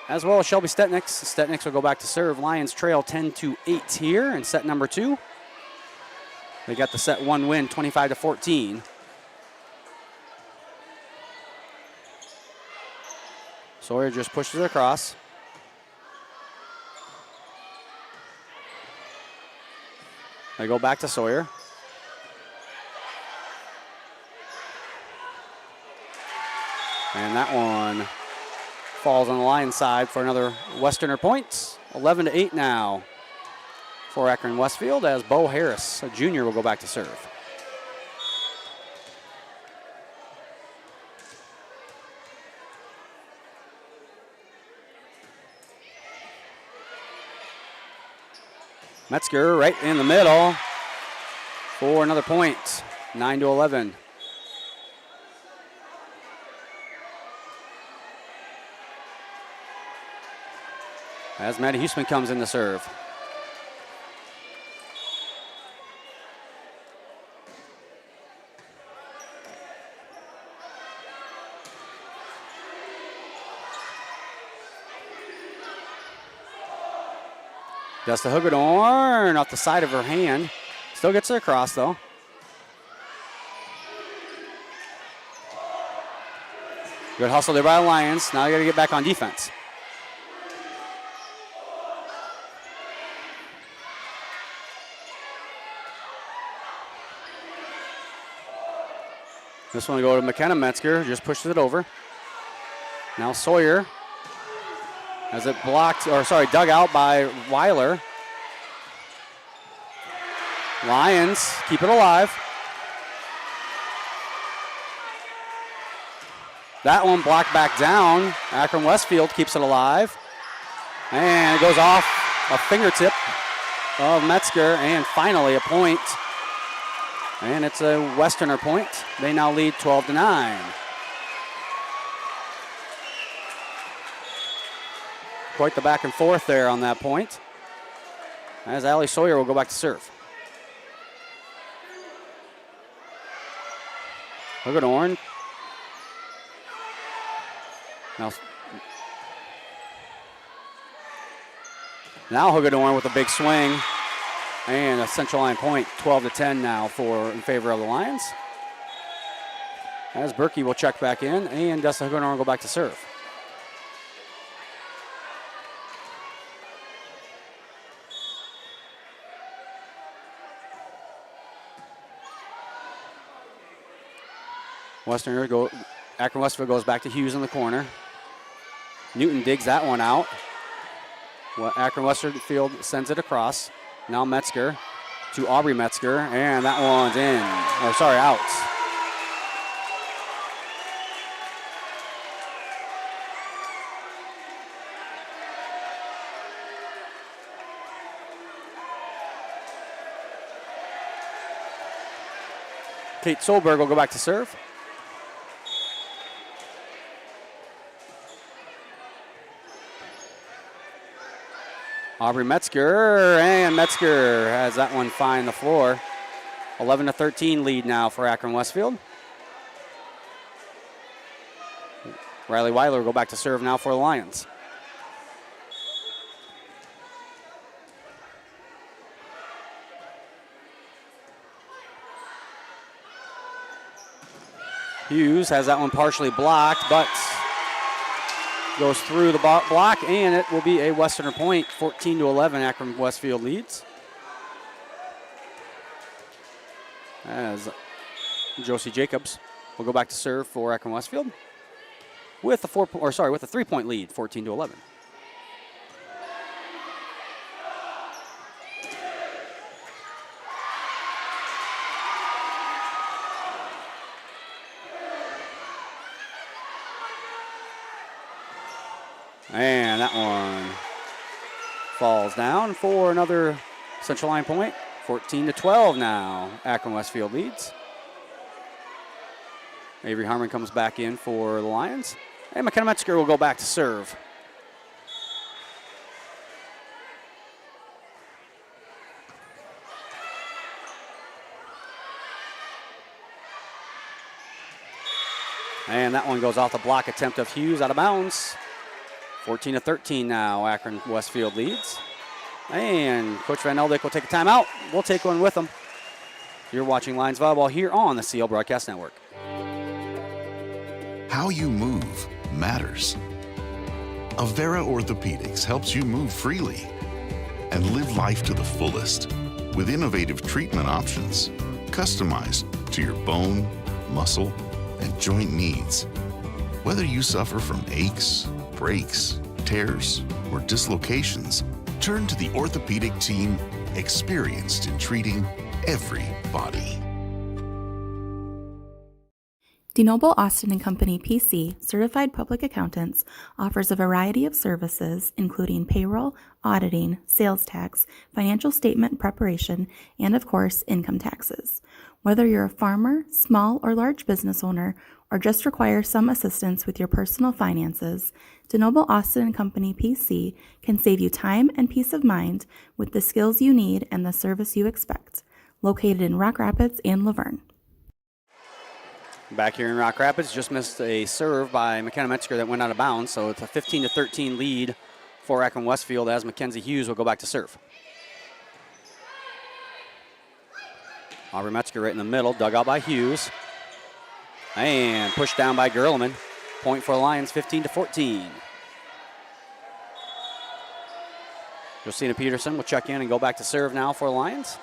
as well as Shelby Stetnix. Stetnix will go back to serve. Lions trail 10-8 here in set number 2. They got the set 1 win, 25 to 14. Sawyer just pushes it across. They go back to Sawyer. And that one falls on the Lions side for another Westerner point. 11 to 8 now for Akron-Westfield as Bo Harris, a junior, will go back to serve. Metzger right in the middle for another point, 9 to 11. As Maddie Huseman comes in to serve. Desta Hagedorn off the side of her hand. Still gets it across, though. Good hustle there by the Lions. Now they got to get back on defense. This one will go to McKenna Metzger. Just pushes it over. Now Sawyer. As it blocked, dug out by Weiler. Lions keep it alive. That one blocked back down. Akron-Westfield keeps it alive. And it goes off a fingertip of Metzger, and finally a point. And it's a Westerner point. They now lead 12-9. Quite the back and forth there on that point. As Allie Sawyer will go back to serve. Hagedorn. Now Hagedorn with a big swing and a central line point, 12-10 now in favor of the Lions. As Berkey will check back in, and Dessa Hagedorn will go back to serve. Akron-Westfield goes back to Hughes in the corner. Newton digs that one out. Akron-Westfield sends it across. Now Metzger to Aubrey Metzger, and that one's out. Kate Solberg will go back to serve. Aubrey Metzger, and Metzger has that one find the floor. 11-13 lead now for Akron-Westfield. Riley Weiler will go back to serve now for the Lions. Hughes has that one partially blocked, but goes through the block, and it will be a Westerner point. 14-11, Akron-Westfield leads. As Josie Jacobs will go back to serve for Akron-Westfield with a 3-point lead, 14-11. And that one falls down for another central line point. 14-12 now. Akron-Westfield leads. Avery Harmon comes back in for the Lions. And McKenna Metzger will go back to serve. And that one goes off the block attempt of Hughes, out of bounds. 14-13 now, Akron-Westfield leads. And Coach Van Eldick will take a timeout. We'll take one with him. You're watching Lions Volleyball here on the CL Broadcast Network. How you move matters. Avera Orthopedics helps you move freely and live life to the fullest with innovative treatment options customized to your bone, muscle, and joint needs. Whether you suffer from aches, breaks, tears, or dislocations, turn to the orthopedic team experienced in treating every body. DeNoble Austin & Company PC, certified public accountants, offers a variety of services including payroll, auditing, sales tax, financial statement preparation, and of course, income taxes. Whether you're a farmer, small or large business owner, or just require some assistance with your personal finances, DeNoble Austin & Company PC can save you time and peace of mind with the skills you need and the service you expect. Located in Rock Rapids and Laverne. Back here in Rock Rapids, just missed a serve by McKenna Metzger that went out of bounds, so it's a 15-13 lead for Akron-Westfield as Mackenzie Hughes will go back to serve. Aubrey Metzger right in the middle, dug out by Hughes. And pushed down by Gerleman. Point for the Lions, 15-14. Josina Peterson will check in and go back to serve now for the Lions.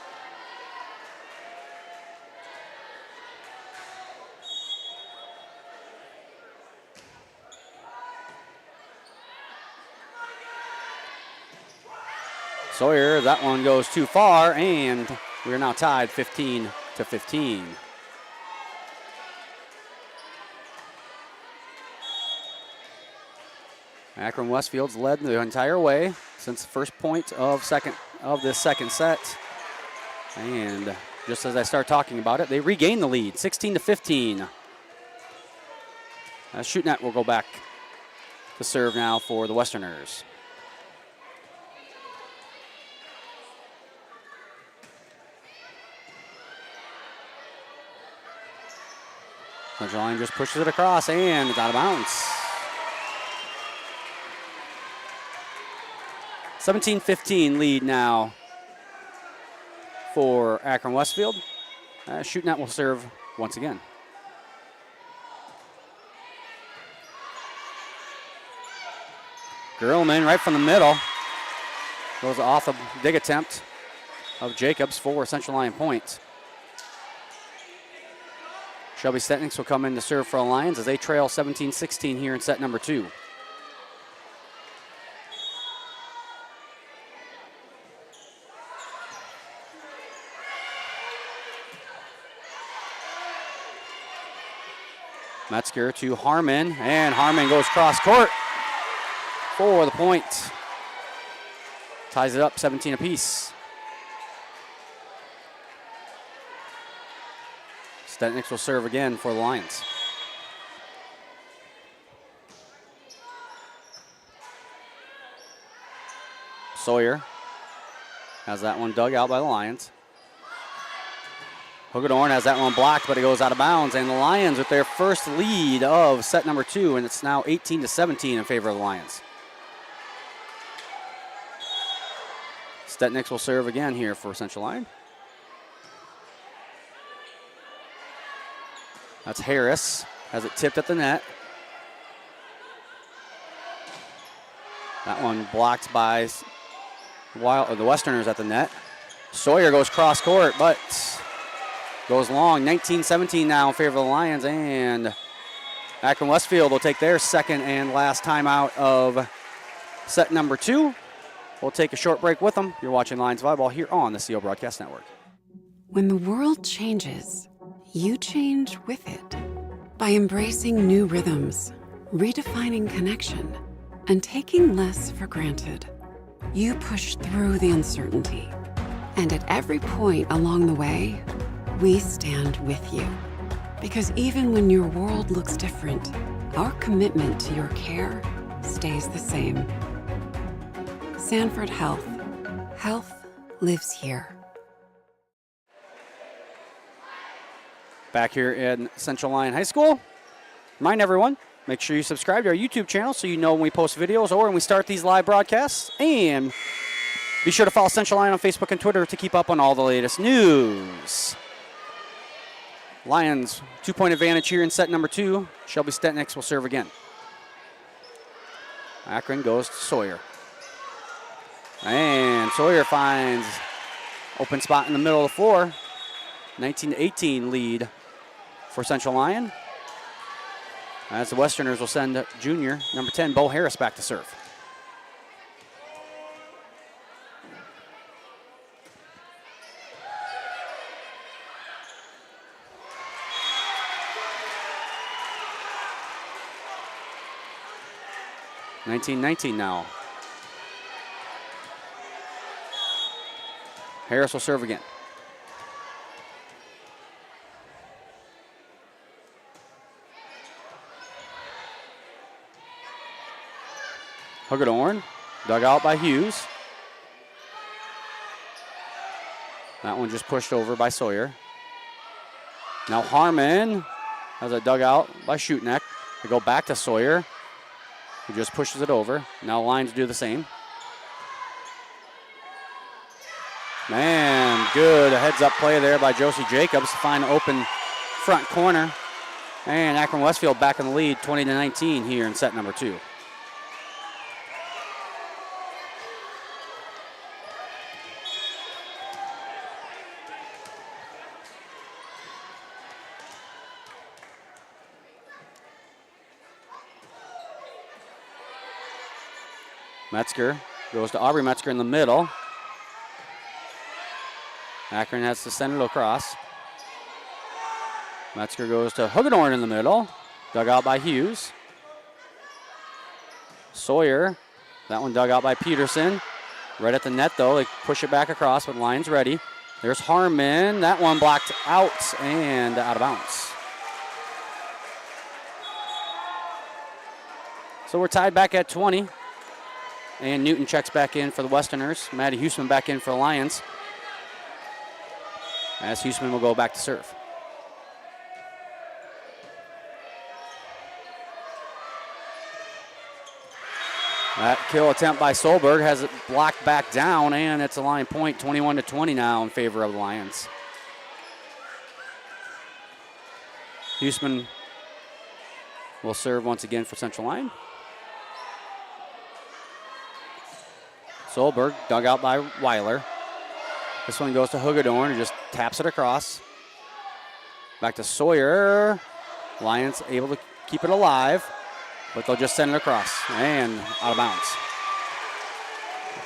Sawyer, that one goes too far, and We are now tied 15-15. Akron-Westfield's led the entire way since the first point of this second set. And just as I start talking about it, they regain the lead, 16-15. Shoot net will go back to serve now for the Westerners. Central Lyon just pushes it across, and it's out of bounds. 17-15 lead now for Akron-Westfield. Shoot net will serve once again. Gerlman right from the middle. Goes off a dig attempt of Jacobs for Central Lyon point. Shelby Stetniks will come in to serve for the Lions as they trail 17-16 here in set number 2. Metzger to Harmon, and Harmon goes cross court for the point. Ties it up 17 apiece. Stetniks will serve again for the Lions. Sawyer has that one dug out by the Lions. Hagedorn has that one blocked, but it goes out of bounds. And the Lions with their first lead of set number 2, and it's now 18-17 in favor of the Lions. Stetniks will serve again here for Central Lyon. That's Harris, has it tipped at the net. That one blocked by the Westerners at the net. Sawyer goes cross court, but goes long. 19-17 now in favor of the Lions, and Akron-Westfield will take their second and last timeout of set number 2. We'll take a short break with them. You're watching Lions Volleyball here on the CO Broadcast Network. When the world changes, you change with it. By embracing new rhythms, redefining connection, and taking less for granted, you push through the uncertainty. And at every point along the way, we stand with you. Because even when your world looks different, our commitment to your care stays the same. Sanford Health. Health lives here. Back here in Central Lyon High School. Remind everyone, make sure you subscribe to our YouTube channel so you know when we post videos or when we start these live broadcasts. And be sure to follow Central Lyon on Facebook and Twitter to keep up on all the latest news. Lions 2-point advantage here in set number 2. Shelby Stetniks will serve again. Akron goes to Sawyer. And Sawyer finds open spot in the middle of the floor. 19-18 lead for Central Lyon. As the Westerners will send junior number 10, Bo Harris, back to serve. (19-19) now. Harris will serve again. Hagedorn, dug out by Hughes. That one just pushed over by Sawyer. Now Harmon has a dug out by Schutneck. They go back to Sawyer, who just pushes it over. Now Lions do the same. Man, good heads-up play there by Josie Jacobs to find an open front corner. And Akron-Westfield back in the lead, 20-19 here in set number 2. Metzger goes to Aubrey Metzger in the middle. Akron has to send it across. Metzger goes to Hugedorn in the middle. Dug out by Hughes. Sawyer. That one dug out by Peterson. Right at the net, though. They push it back across, but Lyon's ready. There's Harmon. That one blocked out and out of bounds. So we're tied back at 20. And Newton checks back in for the Westerners. Maddie Huseman back in for the Lions. As Huseman will go back to serve. That kill attempt by Solberg has it blocked back down, and it's a line point, 21-20 now in favor of the Lions. Huseman will serve once again for Central Lyon. Solberg dug out by Weiler. This one goes to Hugedorn, who just taps it across. Back to Sawyer. Lions able to keep it alive, but they'll just send it across and out of bounds.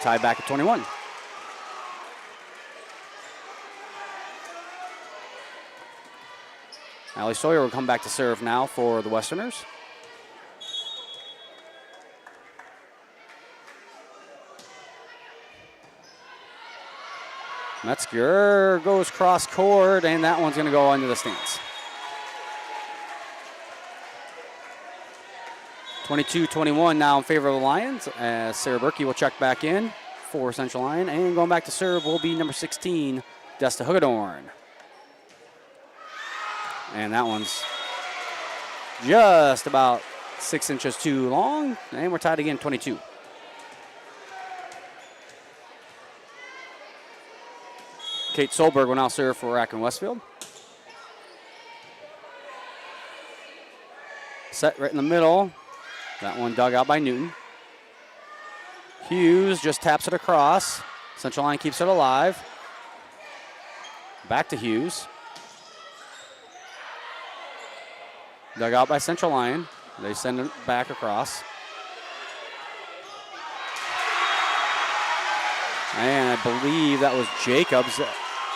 Tied back at 21. Allie Sawyer will come back to serve now for the Westerners. Metzger goes cross court, and that one's going to go into the stands. 22-21 now in favor of the Lions, as Sarah Berkey will check back in for Central Lyon, and going back to serve will be number 16, Desta Hugedorn. And that one's just about 6 inches too long, and we're tied again, 22. Kate Solberg will now serve for Akron-Westfield. Set right in the middle. That one dug out by Newton. Hughes just taps it across. Central Lyon keeps it alive. Back to Hughes. Dug out by Central Lyon. They send it back across. And I believe that was Jacobs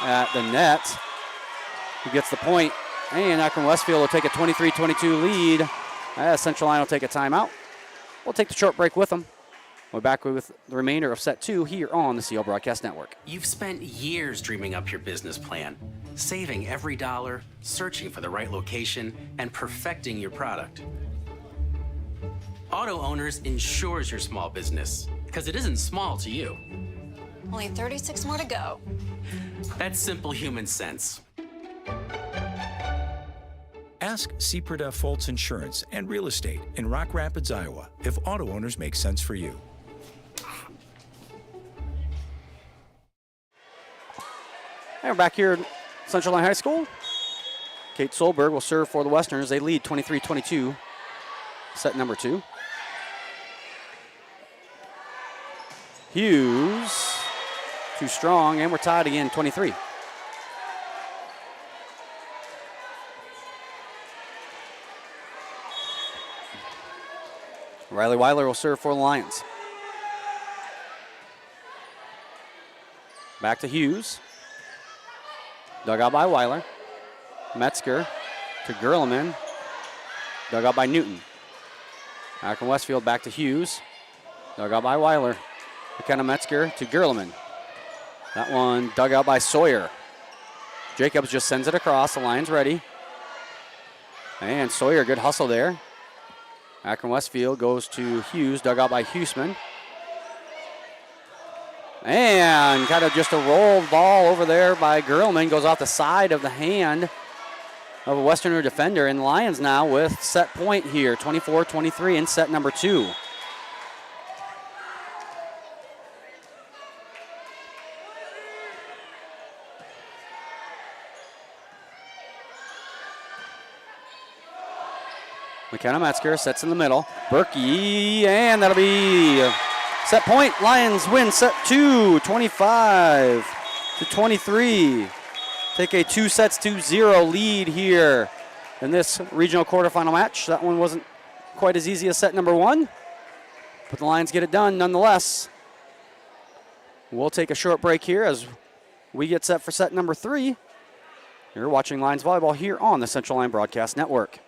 at the net who gets the point. And Akron-Westfield will take a 23-22 lead. As Central Lyon will take a timeout. We'll take the short break with them. We're back with the remainder of set 2 here on the CL Broadcast Network. You've spent years dreaming up your business plan, saving every dollar, searching for the right location, and perfecting your product. Auto Owners insures your small business, because it isn't small to you. Only 36 more to go. That's simple human sense. Ask Seaperda Foltz Insurance and Real Estate in Rock Rapids, Iowa, if auto owners make sense for you. And we're back here at Central Lyon High School. Kate Solberg will serve for the Westerners. They lead 23-22, set number 2. Hughes, too strong, and we're tied again, 23. Riley Weiler will serve for the Lions. Back to Hughes. Dug out by Weiler. Metzger to Gerleman. Dug out by Newton. Akron-Westfield back to Hughes. Dug out by Weiler. McKenna Metzger to Gerleman. That one dug out by Sawyer. Jacobs just sends it across. The Lions ready. And Sawyer, good hustle there. Akron-Westfield goes to Hughes, dug out by Huseman. And kind of just a roll ball over there by Gerleman. Goes off the side of the hand of a Westerner defender. And Lions now with set point here, 24-23 in set number 2. McKenna Metzger sets in the middle. Berkey, and that'll be set point. Lions win set 2, 25-23. Take a 2-0 lead here in this regional quarterfinal match. That one wasn't quite as easy as set number 1, but the Lions get it done nonetheless. We'll take a short break here as we get set for set number 3. You're watching Lions Volleyball here on the Central Line Broadcast Network.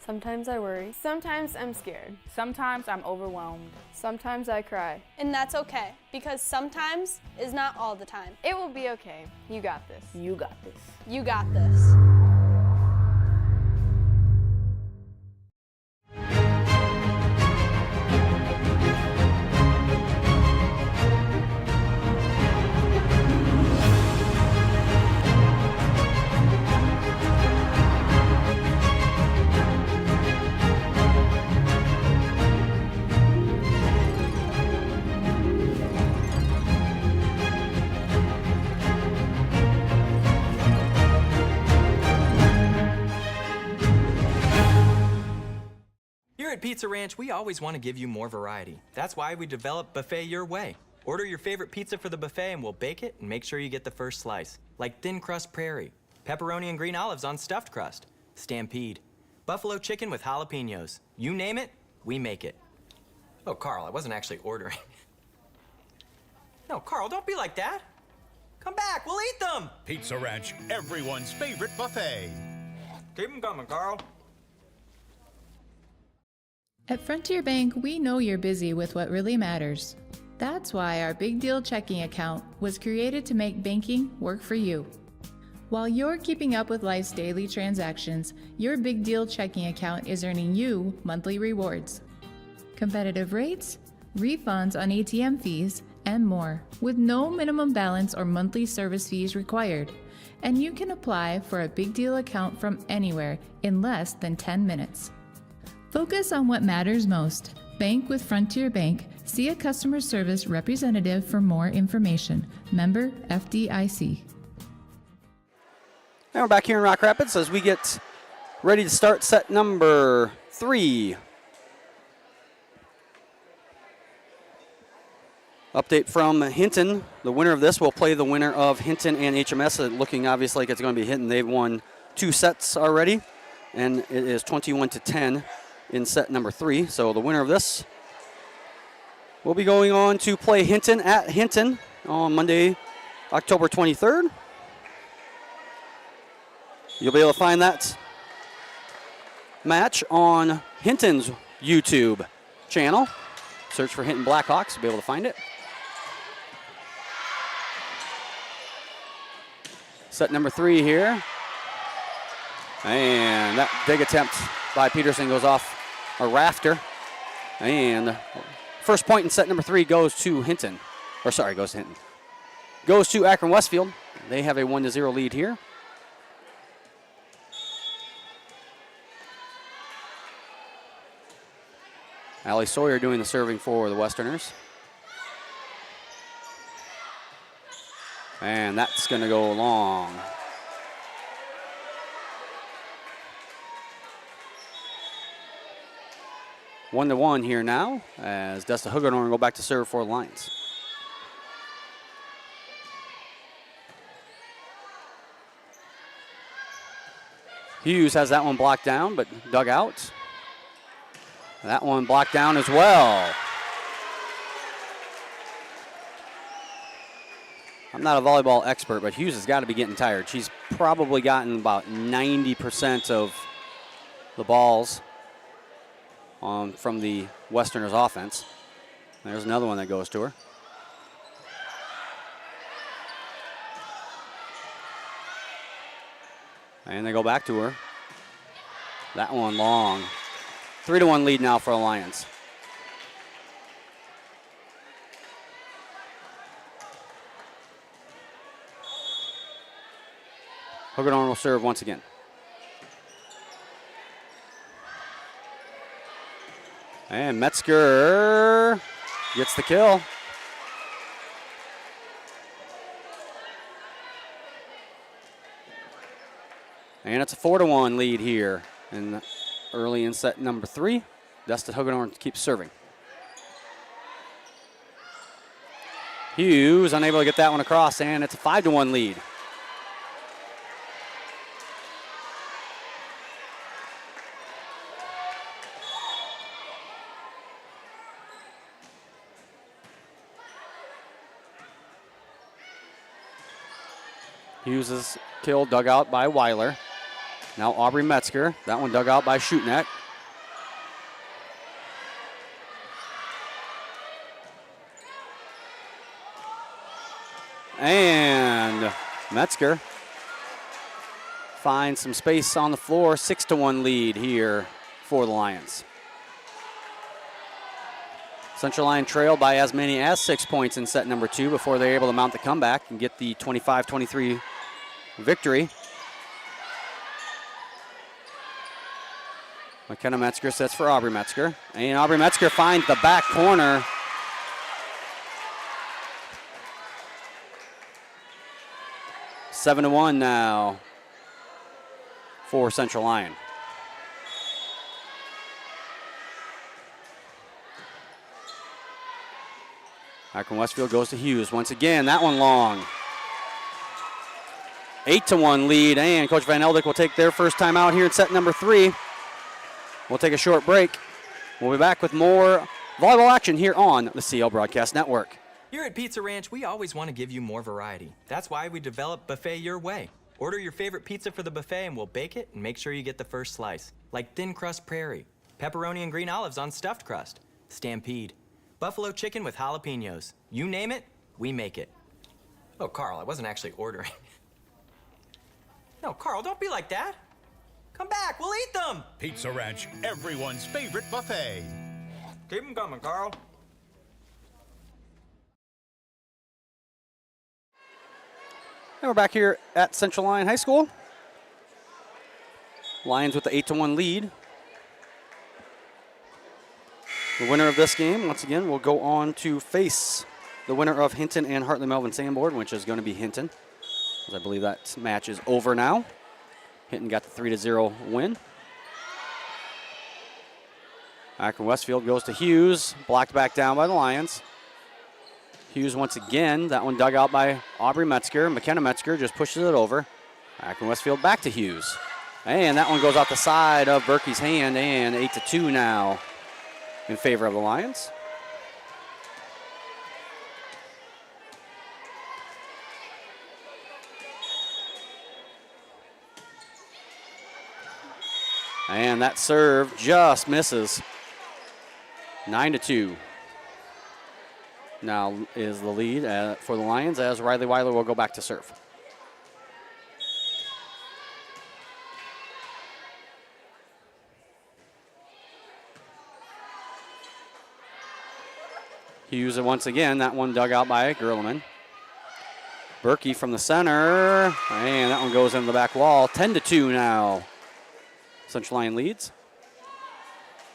Sometimes I worry. Sometimes I'm scared. Sometimes I'm overwhelmed. Sometimes I cry. And that's okay, because sometimes is not all the time. It will be okay. You got this. You got this. You got this. Here at Pizza Ranch, we always want to give you more variety. That's why we developed Buffet Your Way. Order your favorite pizza for the buffet and we'll bake it and make sure you get the first slice. Like thin crust prairie, pepperoni and green olives on stuffed crust, stampede, buffalo chicken with jalapenos. You name it, we make it. Oh, Carl, I wasn't actually ordering. No, Carl, don't be like that. Come back, we'll eat them. Pizza Ranch, everyone's favorite buffet. Keep them coming, Carl. At Frontier Bank, we know you're busy with what really matters. That's why our Big Deal checking account was created to make banking work for you. While you're keeping up with life's daily transactions, your Big Deal checking account is earning you monthly rewards. Competitive rates, refunds on ATM fees, and more, with no minimum balance or monthly service fees required. And you can apply for a Big Deal account from anywhere in less than 10 minutes. Focus on what matters most. Bank with Frontier Bank. See a customer service representative for more information. Member FDIC. And we're back here in Rock Rapids as we get ready to start set number 3. Update from Hinton. The winner of this will play the winner of Hinton and HMS. Looking obviously like it's going to be Hinton. They've won 2 sets already, and it is 21-10 in set number 3. So the winner of this will be going on to play Hinton at Hinton on Monday, October 23rd. You'll be able to find that match on Hinton's YouTube channel. Search for Hinton Blackhawks. You'll be able to find it. Set number 3 here. And that dig attempt by Peterson goes off a rafter. And first point in set number 3 goes to Hinton. Or sorry, goes to Hinton. Goes to Akron-Westfield. They have a 1-0 lead here. Allie Sawyer doing the serving for the Westerners. And that's going to go long. One to one here now as Desta Huggernorn will go back to serve for the Lions. Hughes has that one blocked down, but dug out. That one blocked down as well. I'm not a volleyball expert, but Hughes has got to be getting tired. She's probably gotten about 90% of the balls from the Westerners offense. There's another one that goes to her. And they go back to her. That one long. 3-1 lead now for the Lions. Huggernorn will serve once again. And Metzger gets the kill. And it's a 4-1 lead here early in set number 3. Desta Huggernorn keeps serving. Hughes unable to get that one across, and it's a 5-1 lead. Hughes' kill dug out by Weiler. Now Aubrey Metzger. That one dug out by Shootnet. And Metzger finds some space on the floor. 6-1 lead here for the Lions. Central Lyon trailed by as many as 6 points in set number 2 before they're able to mount the comeback and get the 25-23 victory. McKenna Metzger sets for Aubrey Metzger. And Aubrey Metzger finds the back corner. 7-1 now for Central Lyon. Akron-Westfield goes to Hughes once again. That one long. 8-1 lead, and Coach Van Eldick will take their first time out here in set number 3. We'll take a short break. We'll be back with more volleyball action here on the CL Broadcast Network. Here at Pizza Ranch, we always want to give you more variety. That's why we developed Buffet Your Way. Order your favorite pizza for the buffet and we'll bake it and make sure you get the first slice. Like thin crust prairie, pepperoni and green olives on stuffed crust, stampede, buffalo chicken with jalapenos. You name it, we make it. Oh, Carl, I wasn't actually ordering. No, Carl, don't be like that. Come back, we'll eat them. Pizza Ranch, everyone's favorite buffet. Keep them coming, Carl. And we're back here at Central Lyon High School. Lions with the 8-1 lead. The winner of this game, once again, will go on to face the winner of Hinton and Hartley Melvin Sanborn, which is going to be Hinton, as I believe that match is over now. Hinton got the 3-0 win. Akron-Westfield goes to Hughes, blocked back down by the Lions. Hughes once again, that one dug out by Aubrey Metzger. McKenna Metzger just pushes it over. Akron-Westfield back to Hughes. And that one goes out the side of Berkey's hand, and 8-2 now in favor of the Lions. And that serve just misses. 9-2. Now is the lead for the Lions as Riley Weiler will go back to serve. Hughes once again, that one dug out by Gerleman. Berkey from the center, and that one goes in the back wall. 10-2 now. Central Lyon leads.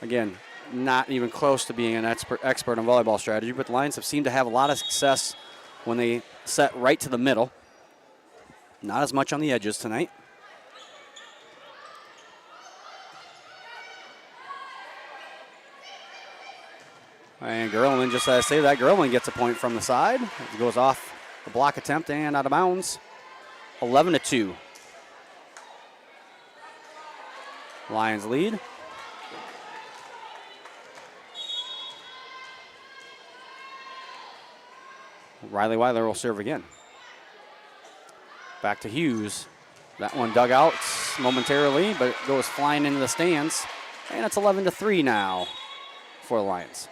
Again, not even close to being an expert on volleyball strategy, but the Lions have seemed to have a lot of success when they set right to the middle. Not as much on the edges tonight. And Gerleman, just as I say that, Gerleman gets a point from the side. It goes off the block attempt and out of bounds. 11-2. Lions lead. Riley Weiler will serve again. Back to Hughes. That one dug out momentarily, but it goes flying into the stands. And it's 11-3 now for the Lions.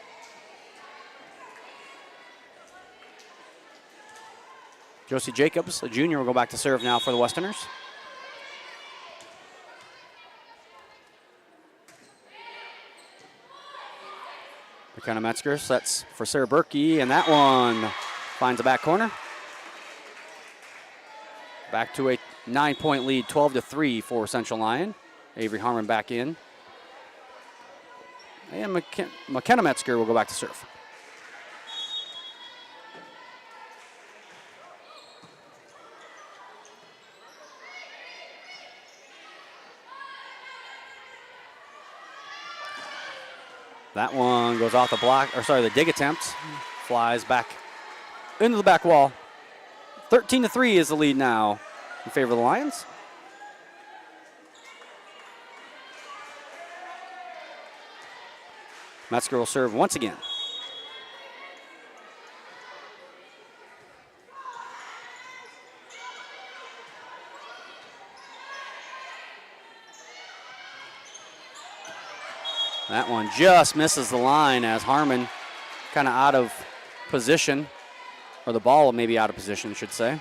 Josie Jacobs, a junior, will go back to serve now for the Westerners. McKenna Metzger sets for Sarah Berkey, and that one finds the back corner. Back to a 9-point lead, 12-3 for Central Lyon. Avery Harmon back in. And McKenna Metzger will go back to serve. That one goes off the block, or sorry, the dig attempt. Flies back into the back wall. 13-3 is the lead now in favor of the Lions. Metzger will serve once again. That one just misses the line as Harmon kind of out of position, or the ball maybe out of position, I should say.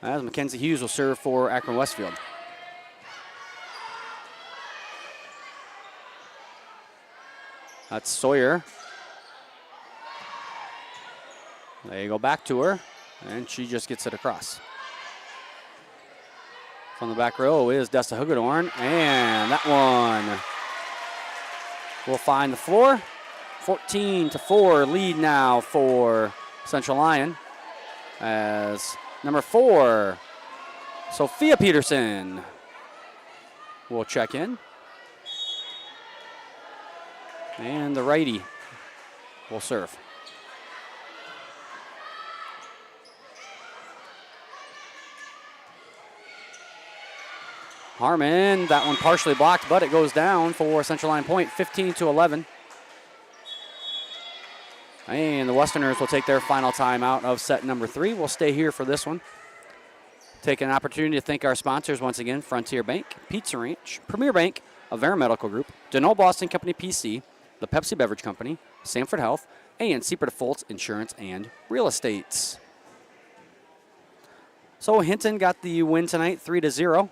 As Mackenzie Hughes will serve for Akron-Westfield. That's Sawyer. They go back to her, and she just gets it across. From the back row is Desta Hugedorn, and that one will find the floor. 14-4 lead now for Central Lyon as number 4, Sophia Peterson, will check in. And the righty will serve. Harmon, that one partially blocked, but it goes down for Central Lyon point, 15-11. And the Westerners will take their final timeout of set number 3. We'll stay here for this one. Take an opportunity to thank our sponsors once again: Frontier Bank, Pizza Ranch, Premier Bank, Avera Medical Group, Denault Boston Company PC, the Pepsi Beverage Company, Sanford Health, and Seaport Fultz Insurance and Real Estates. So Hinton got the win tonight, 3-0.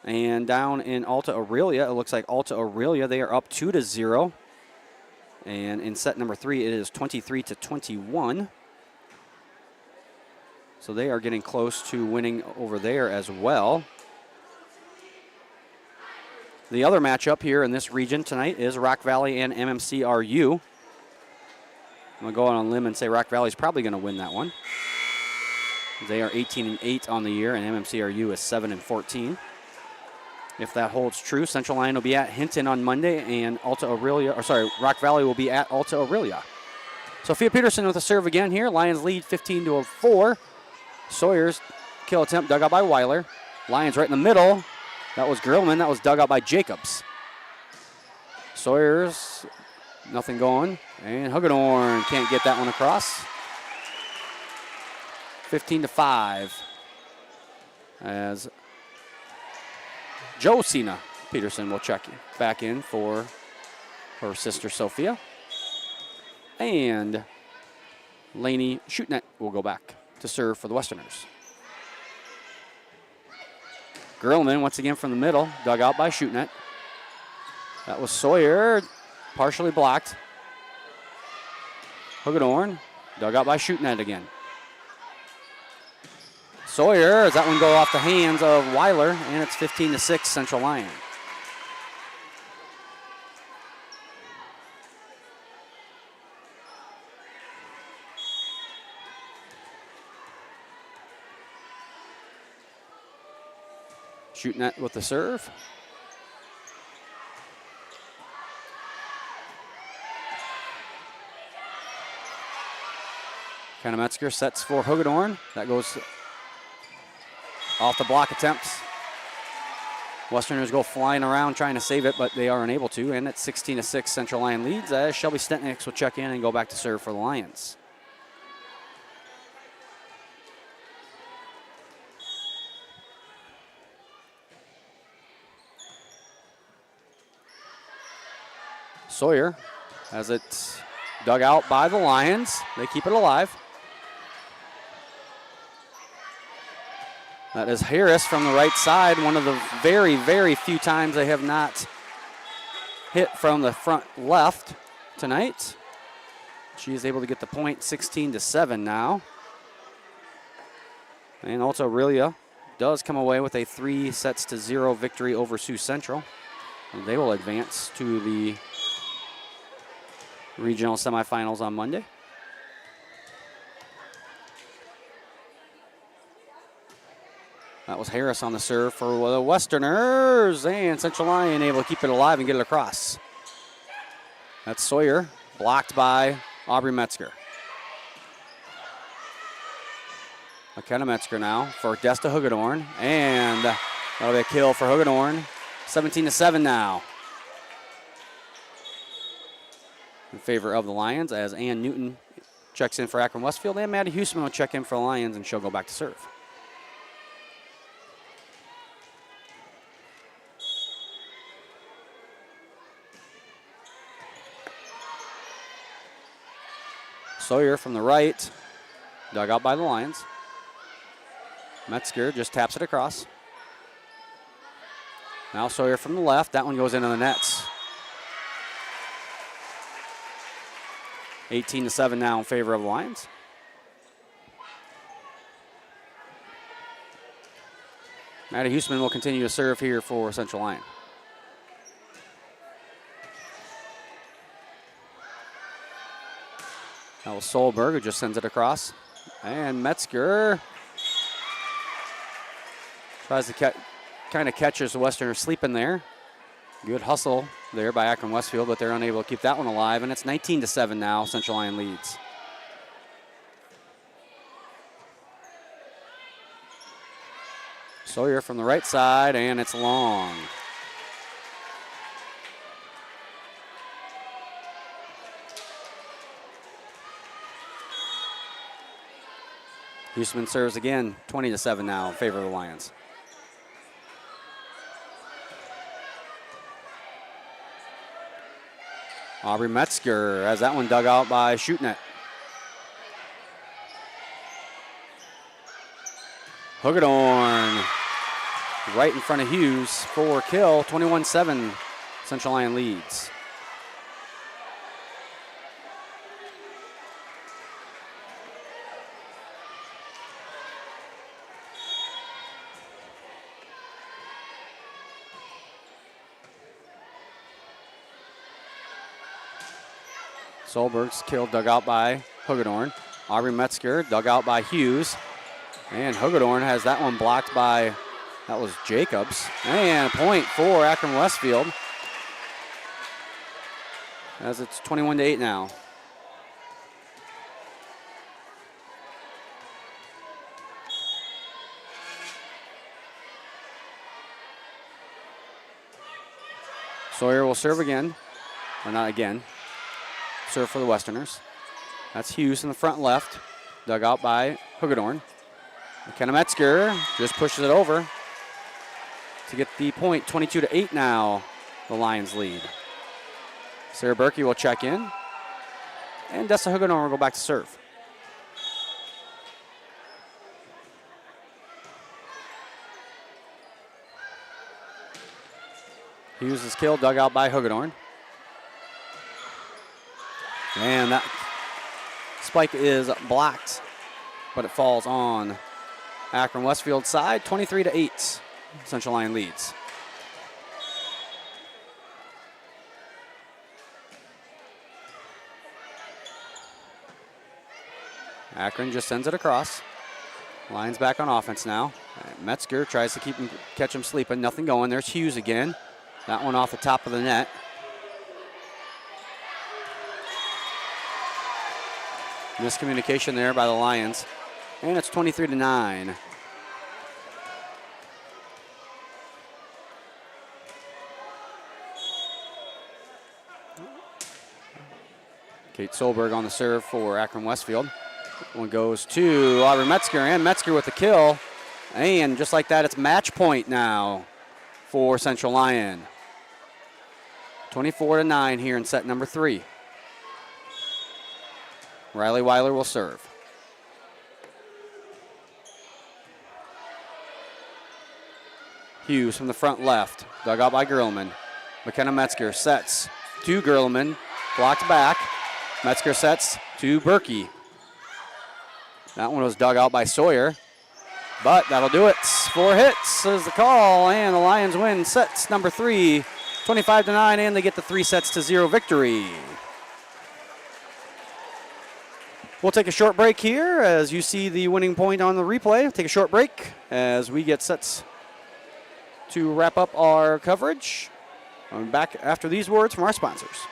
And down in Alta Aurelia, it looks like Alta Aurelia, they are up 2-0. And in set number 3, it is 23-21. So they are getting close to winning over there as well. The other matchup here in this region tonight is Rock Valley and MMCRU. I'm going to go out on a limb and say Rock Valley is probably going to win that one. They are 18-8 on the year, and MMCRU is 7-14. If that holds true, Central Lyon will be at Hinton on Monday, and Rock Valley will be at Alta Aurelia. Sophia Peterson with a serve again here. Lions lead 15-4. Sawyer's kill attempt dug out by Weiler. Lions right in the middle. That was Grillman. That was dug out by Jacobs. Sawyer's nothing going, and Hugedorn can't get that one across. 15-5 as Josina Peterson will check back in for her sister Sophia. And Laney Shootnet will go back to serve for the Westerners. Grillman once again from the middle, dug out by Shootnet. That was Sawyer, partially blocked. Hugedorn, dug out by Shootnet again. Sawyer, as that one go off the hands of Weiler, and it's 15-6 Central Lyon. Shootnet with the serve. Metzger sets for Hugedorn. That goes off the block attempts. Westerners go flying around trying to save it, but they are unable to. And it's 16-6 Central Lyon leads as Shelby Stentnix will check in and go back to serve for the Lions. Sawyer has it dug out by the Lions. They keep it alive. That is Harris from the right side. One of the very, very few times they have not hit from the front left tonight. She is able to get the point, 16-7 now. And also Aurelia does come away with a 3-0 victory over Sioux Central. And they will advance to the regional semifinals on Monday. That was Harris on the serve for the Westerners, and Central Lyon able to keep it alive and get it across. That's Sawyer, blocked by Aubrey Metzger. McKenna Metzger now for Desta Hugedorn, and that'll be a kill for Hugedorn. 17-7 now. In favor of the Lions as Ann Newton checks in for Akron-Westfield, and Maddie Huseman will check in for the Lions, and she'll go back to serve. Sawyer from the right, dug out by the Lions. Metzger just taps it across. Now Sawyer from the left, that one goes into the nets. 18-7 now in favor of the Lions. Maddie Huseman will continue to serve here for Central Lyon. That was Solberg who just sends it across. And Metzger tries to kind of catches the Westerners sleeping there. Good hustle there by Akron-Westfield, but they're unable to keep that one alive. And it's 19-7 now. Central Lyon leads. Sawyer from the right side, and it's long. Huseman serves again, 20-7 now in favor of the Lions. Aubrey Metzger has that one dug out by Shootnet. Hagedorn right in front of Hughes for kill, 21-7, Central Lyon leads. Solberg's kill dug out by Hagedorn. Aubrey Metzger dug out by Hughes. And Hagedorn has that one blocked by, that was Jacobs. And a point for Akron-Westfield. As it's 21-8 now. Sawyer will serve again, or not again. Serve for the Westerners. That's Hughes in the front left, dug out by Hagedorn. McKenna Metzger just pushes it over to get the point. 22-8 now, the Lions lead. Sarah Berkey will check in, and Dessa Hagedorn will go back to serve. Hughes is killed, dug out by Hagedorn. And that spike is blocked, but it falls on Akron-Westfield side. 23-8, Central Lyon leads. Akron just sends it across. Lions back on offense now. Metzger tries to catch him sleeping. Nothing going. There's Hughes again. That one off the top of the net. Miscommunication there by the Lions. And it's 23-9. Kate Solberg on the serve for Akron-Westfield. One goes to Aubrey Metzger, and Metzger with the kill. And just like that, it's match point now for Central Lyon. 24-9 here in set number 3. Riley Weiler will serve. Hughes from the front left, dug out by Gerlman. McKenna Metzger sets to Gerlman, blocked back. Metzger sets to Berkey. That one was dug out by Sawyer, but that'll do it. 4 hits is the call, and the Lions win sets number 3, 25-9, and they get the 3-0 victory. We'll take a short break here as you see the winning point on the replay. Take a short break as we get sets to wrap up our coverage. I'm back after these words from our sponsors.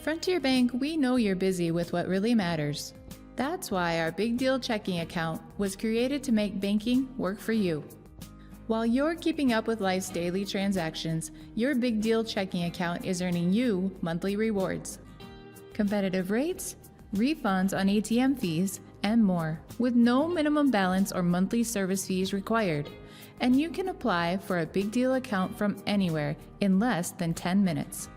Frontier Bank, we know you're busy with what really matters. That's why our Big Deal checking account was created to make banking work for you. While you're keeping up with life's daily transactions, your Big Deal checking account is earning you monthly rewards. Competitive rates, refunds on ATM fees, and more, with no minimum balance or monthly service fees required. And you can apply for a Big Deal account from anywhere in less than 10 minutes.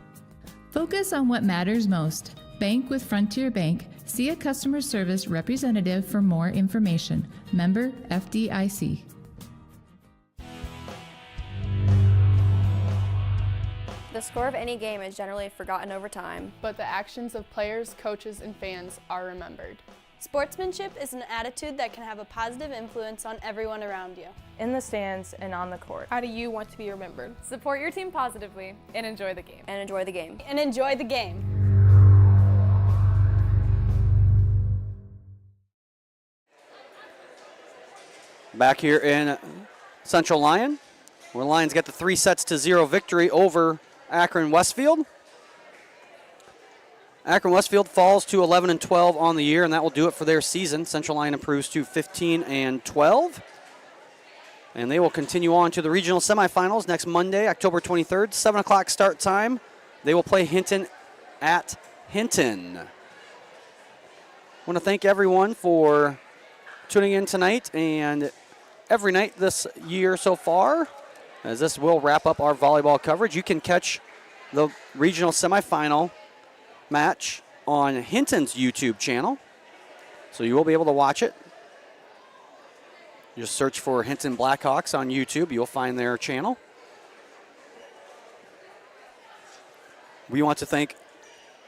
Focus on what matters most. Bank with Frontier Bank. See a customer service representative for more information. Member FDIC. The score of any game is generally forgotten over time, but the actions of players, coaches, and fans are remembered. Sportsmanship is an attitude that can have a positive influence on everyone around you. In the stands and on the court. How do you want to be remembered? Support your team positively and enjoy the game. And enjoy the game. And enjoy the game. Back here in Central Lyon, where Lions get the 3-0 victory over Akron-Westfield. Akron-Westfield falls to 11-12 on the year, and that will do it for their season. Central Lyon improves to 15-12. And they will continue on to the regional semifinals next Monday, October 23rd, 7 o'clock start time. They will play Hinton at Hinton. I want to thank everyone for tuning in tonight and every night this year so far, as this will wrap up our volleyball coverage. You can catch the regional semifinal match on Hinton's YouTube channel, so you will be able to watch it. Just search for Hinton Blackhawks on YouTube. You'll find their channel. We want to thank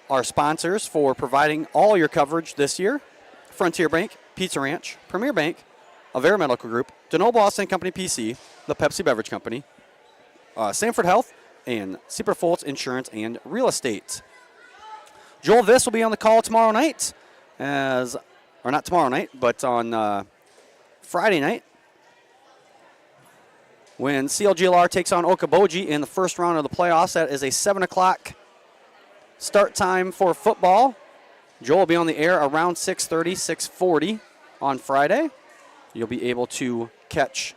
our sponsors for providing all your coverage this year: Frontier Bank, Pizza Ranch, Premier Bank, Avera Medical Group, DeNoble Austin Company PC, the Pepsi Beverage Company, Sanford Health, and Super Fultz Insurance and Real Estate. Joel Viss will be on the call tomorrow night, or not tomorrow night, but on Friday night, when CLGLR takes on Okoboji in the first round of the playoffs. That is a 7 o'clock start time for football. Joel will be on the air around 6:30, 6:40 on Friday. You'll be able to catch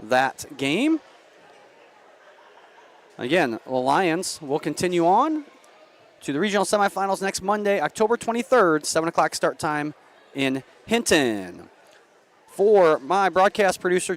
that game. Again, the Lions will continue on to the regional semifinals next Monday, October 23rd, 7 o'clock start time in Hinton. For my broadcast producer,